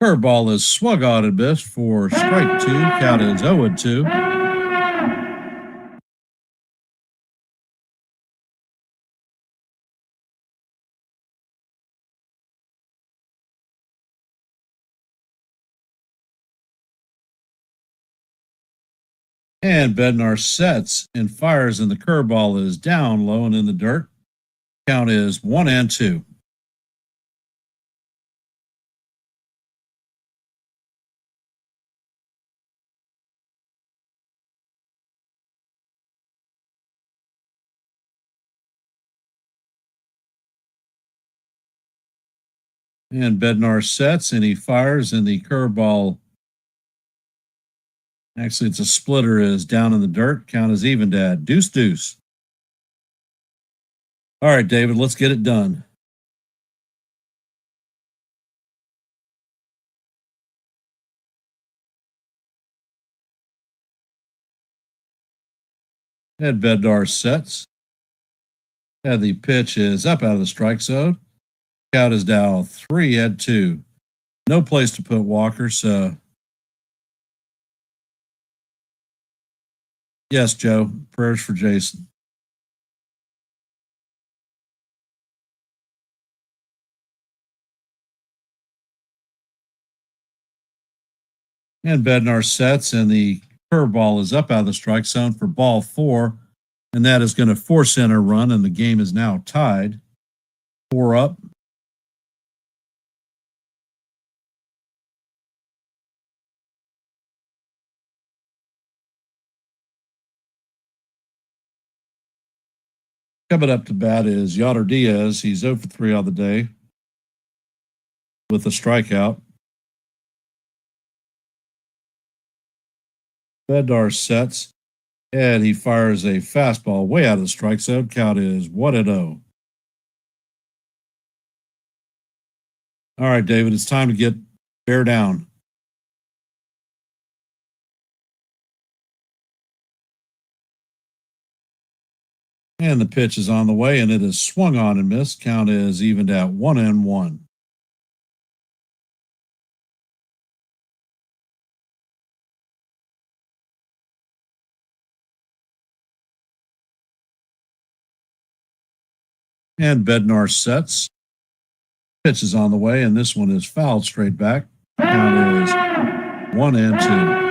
curveball is swung on and missed for strike 2. Count is 0-2. And Bednar sets and fires, and the curveball is down low and in the dirt. Count is 1-2. And Bednar sets and he fires, and the curveball, actually, it's a splitter, is down in the dirt. Count is even, Dad. Deuce, deuce. All right, David, let's get it done. And Bednar sets. And the pitch is up out of the strike zone. Count is now 3-2. No place to put Walker, so yes, Joe. Prayers for Jason. And Bednar sets, and the curveball is up out of the strike zone for ball 4, and that is going to force in a run, and the game is now tied. 4 up. Coming up to bat is Yadier Diaz. He's 0 for 3 on the day with a strikeout. Bednar sets, and he fires a fastball way out of the strike zone. Count is 1-0. All right, David, it's time to get bear down. And the pitch is on the way, and it is swung on and missed. Count is evened at 1-1. And Bednar sets. Pitch is on the way, and this one is fouled straight back. Count is 1-2.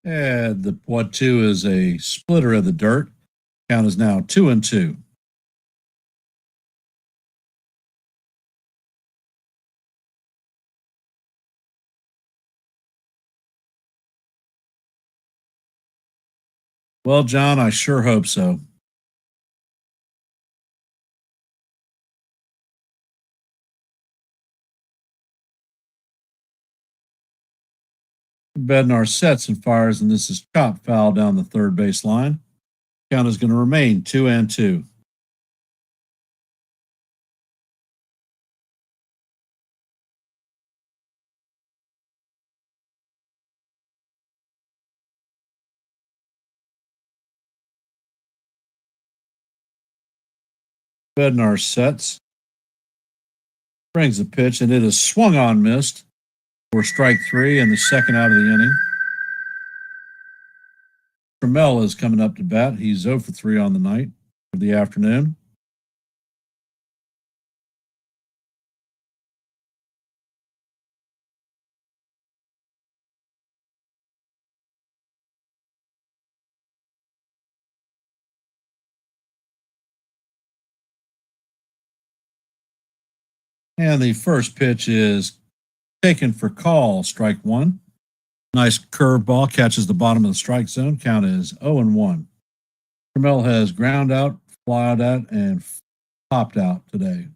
And the 1-2 is a splitter of the dirt. Count is now 2-2. Well, John, I sure hope so. Bednar sets and fires, and this is chopped foul down the third base line. Count is going to remain 2-2. Bednar sets, brings the pitch, and it is swung on, missed for strike 3 and the second out of the inning. Trammell is coming up to bat. He's 0 for 3 on the night for the afternoon. And the first pitch is taken for call, strike 1. Nice curveball, catches the bottom of the strike zone. Count is 0-1. Trammell has ground out, fly out, and popped out today.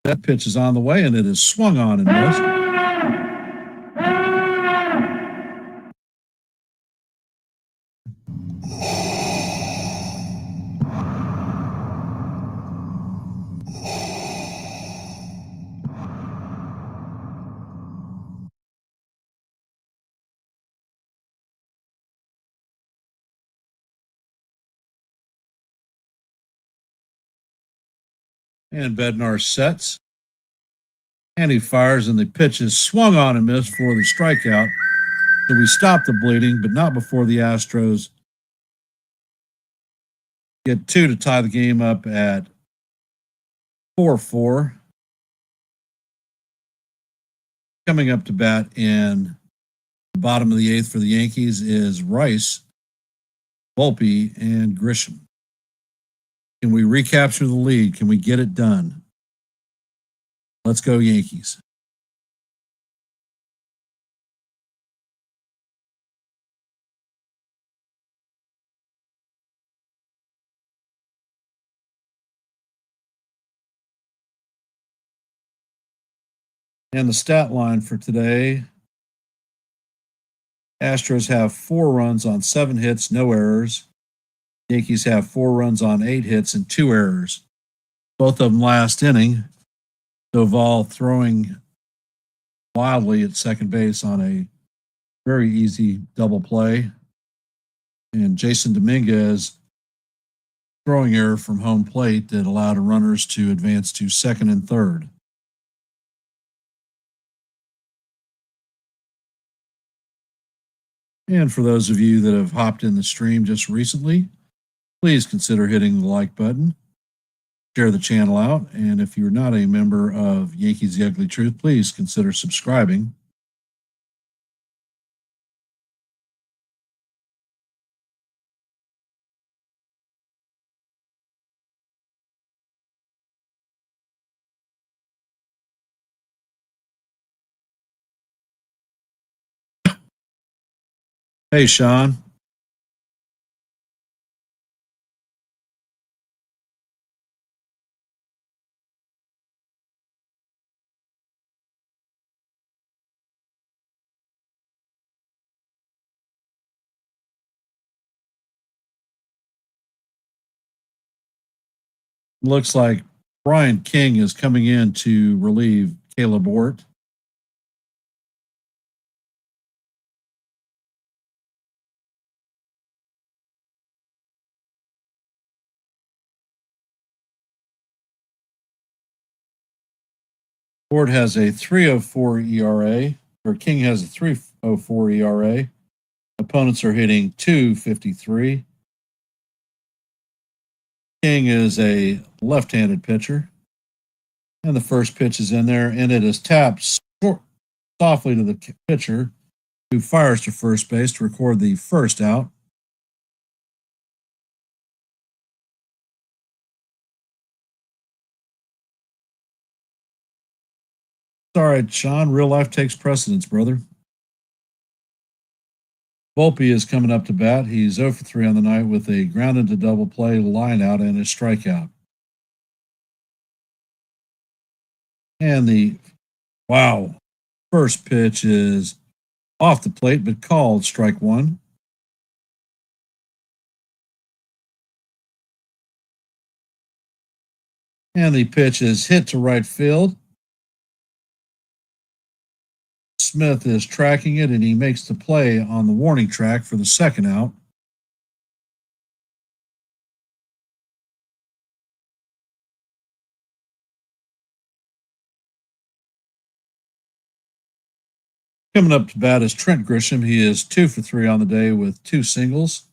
That pitch is on the way, and it is swung on and missed. And Bednar sets. And he fires, and the pitch is swung on and missed for the strikeout. So we stop the bleeding, but not before the Astros get two to tie the game up at 4-4. Coming up to bat in the bottom of the eighth for the Yankees is Rice, Volpe, and Grisham. Can we recapture the lead? Can we get it done? Let's go, Yankees. And the stat line for today, Astros have 4 runs on 7 hits, no errors. Yankees have 4 runs on 8 hits and 2 errors. Both of them last inning. Doval throwing wildly at second base on a very easy double play. And Jason Dominguez throwing error from home plate that allowed runners to advance to second and third. And for those of you that have hopped in the stream just recently, please consider hitting the like button, share the channel out, and if you're not a member of Yankees The Ugly Truth, please consider subscribing. Hey, Sean. Looks like Brian King is coming in to relieve Caleb Ort. Ort has a 3.04 ERA, or King has a 3.04 ERA. Opponents are hitting 2.53. King is a left-handed pitcher. And the first pitch is in there, and it is tapped softly to the pitcher, who fires to first base to record the first out. Sorry, Sean. Real life takes precedence, brother. Volpe is coming up to bat. He's 0 for 3 on the night with a grounded to double play, line out, and a strikeout. And the first pitch is off the plate, but called strike 1. And the pitch is hit to right field. Smith is tracking it, and he makes the play on the warning track for the second out. Coming up to bat is Trent Grisham. He is 2 for 3 on the day with 2 singles.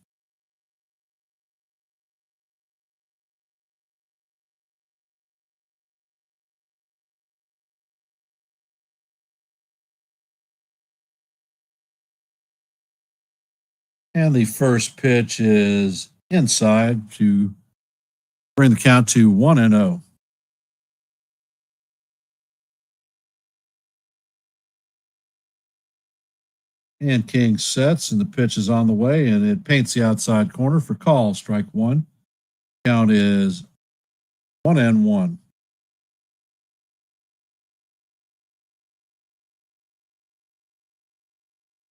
And the first pitch is inside to bring the count to 1-0. And King sets, and the pitch is on the way, and it paints the outside corner for call, strike 1. Count is 1-1.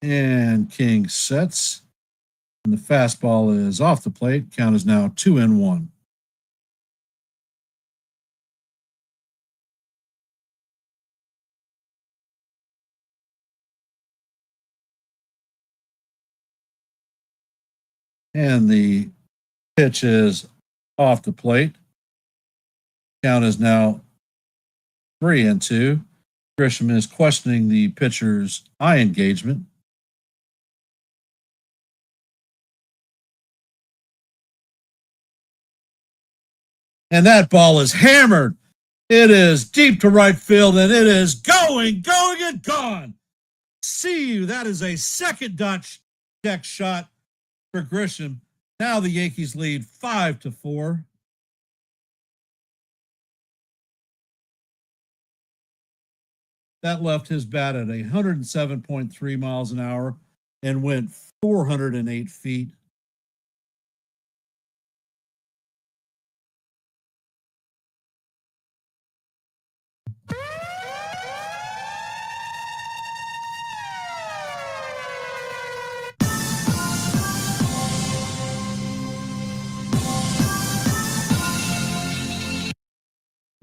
And King sets, and the fastball is off the plate. Count is now 2-1. And the pitch is off the plate. Count is now 3-2. Grisham is questioning the pitcher's eye engagement. And that ball is hammered. It is deep to right field, and it is going, and gone. See you. That is a second deck shot for Grisham. Now the Yankees lead 5-4. That left his bat at 107.3 miles an hour and went 408 feet.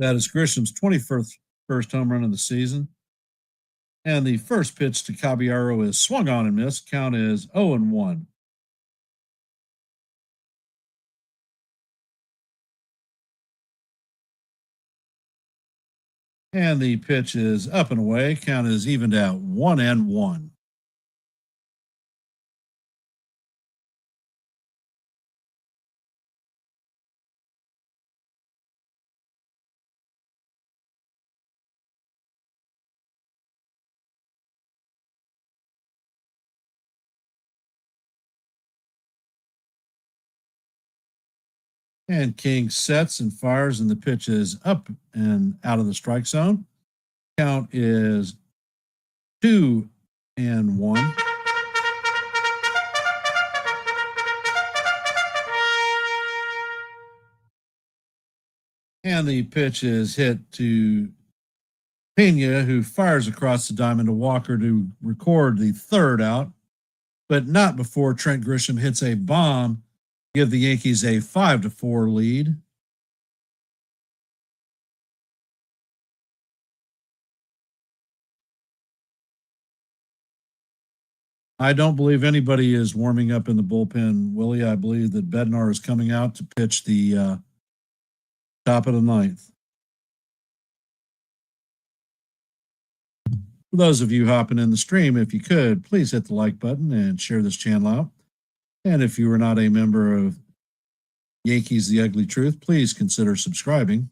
That is Grisham's 21st home run of the season. And the first pitch to Caballero is swung on and missed. Count is 0-1. And the pitch is up and away. Count is evened out 1-1. And King sets and fires, and the pitch is up and out of the strike zone. Count is 2-1. And the pitch is hit to Pena, who fires across the diamond to Walker to record the third out, but not before Trent Grisham hits a bomb, give the Yankees a 5-4 lead. I don't believe anybody is warming up in the bullpen, Willie. I believe that Bednar is coming out to pitch the top of the ninth. For those of you hopping in the stream, if you could, please hit the like button and share this channel out. And if you are not a member of Yankees The Ugly Truth, please consider subscribing.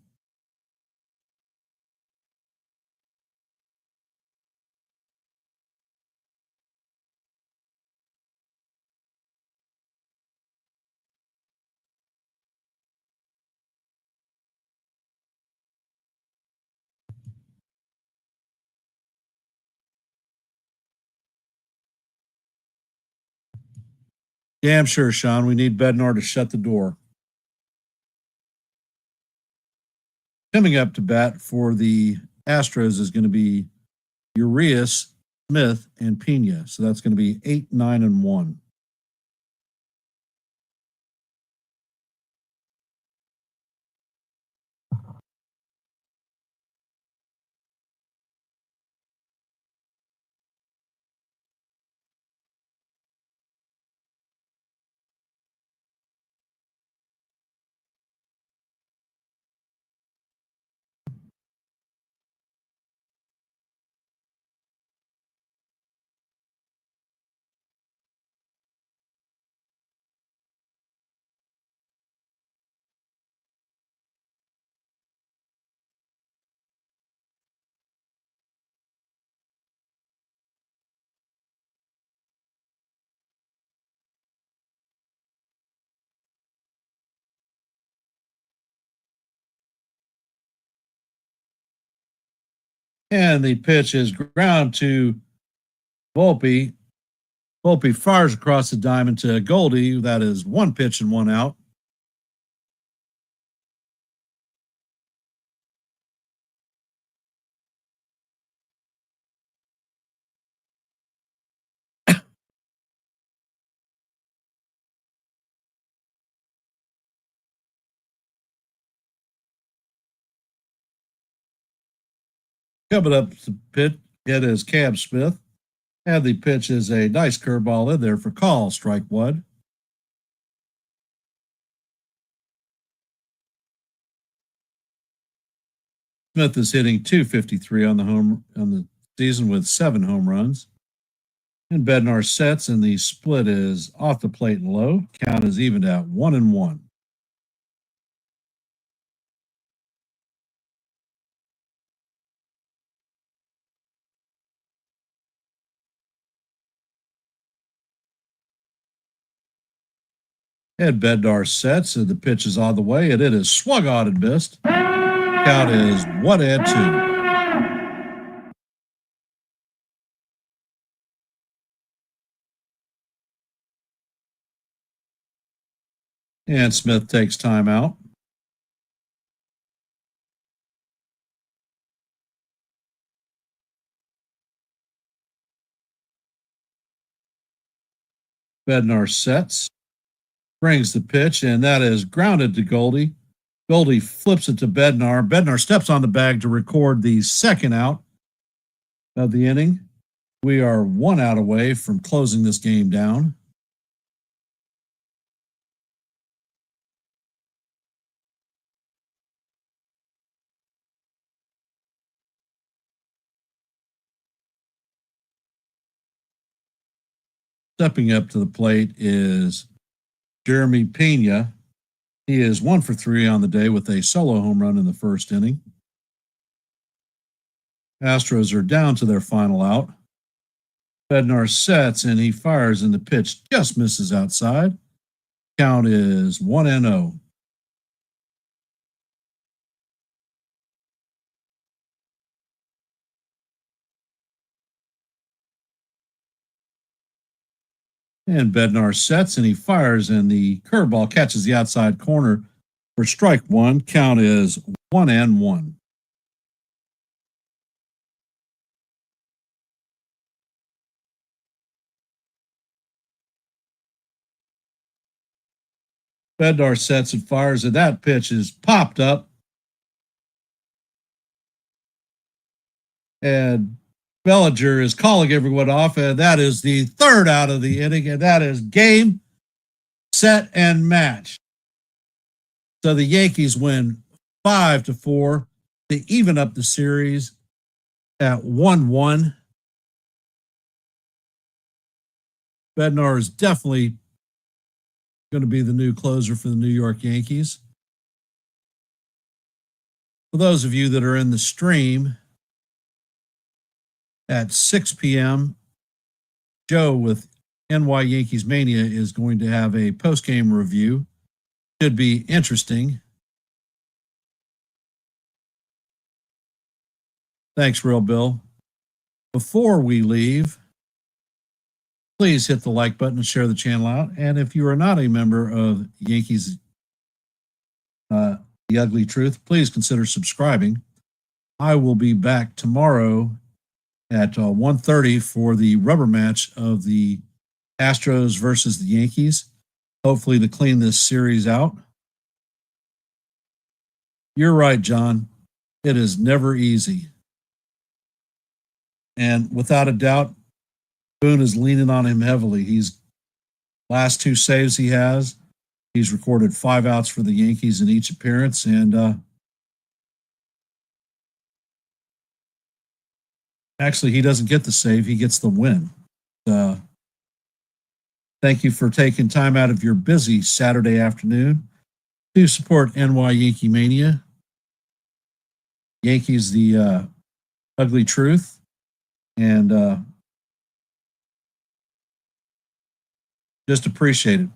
Damn sure, Sean. We need Bednar to shut the door. Coming up to bat for the Astros is going to be Urias, Smith, and Pena. So that's going to be 8, 9, and 1. And the pitch is ground to Volpe. Volpe fires across the diamond to Goldie. That is 1 pitch and 1 out. Coming up to pitch, it is Cam Smith. And the pitch is a nice curveball in there for call, strike 1. Smith is hitting 253 on the season with 7 home runs. And Bednar sets, and the split is off the plate and low. Count is evened at 1-1. And Bednar sets, and the pitch is on the way, and it is swung on and missed. Count is 1-2. And Smith takes time out. Bednar sets, brings the pitch, and that is grounded to Goldie. Goldie flips it to Bednar. Bednar steps on the bag to record the second out of the inning. We are 1 out away from closing this game down. Stepping up to the plate is Jeremy Pena. He is 1 for 3 on the day with a solo home run in the first inning. Astros are down to their final out. Bednar sets, and he fires, and the pitch just misses outside. Count is 1-0. And Bednar sets, and he fires, and the curveball catches the outside corner for strike 1. Count is 1-1. Bednar sets and fires, and that pitch is popped up. And Bellinger is calling everyone off, and that is the third out of the inning, and that is game, set, and match. So the Yankees win 5-4 to even up the series at 1-1. Bednar is definitely going to be the new closer for the New York Yankees. For those of you that are in the stream, at 6 p.m., Joe with NY Yankees Mania is going to have a post-game review. Should be interesting. Thanks, Real Bill. Before we leave, please hit the like button and share the channel out. And if you are not a member of Yankees The Ugly Truth, please consider subscribing. I will be back tomorrow at 1:30 for the rubber match of the Astros versus the Yankees, hopefully to clean this series out. You're right, John. It is never easy. And without a doubt, Boone is leaning on him heavily. He's last 2 saves he has. He's recorded 5 outs for the Yankees in each appearance, and actually, he doesn't get the save. He gets the win. Thank you for taking time out of your busy Saturday afternoon to support NY Yankee Mania. Yankees, the ugly truth. And just appreciate it.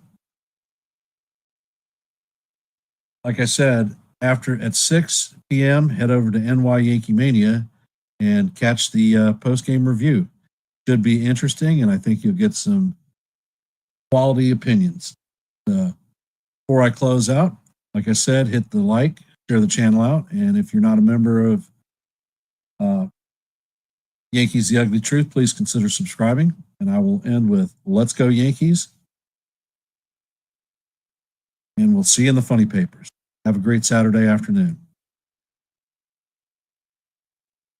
Like I said, at 6 p.m., head over to NY Yankee Mania and catch the post-game review. Should be interesting, and I think you'll get some quality opinions. Before I close out, like I said, hit the like, share the channel out, and if you're not a member of Yankees The Ugly Truth, please consider subscribing. And I will end with Let's Go Yankees. And we'll see you in the funny papers. Have a great Saturday afternoon.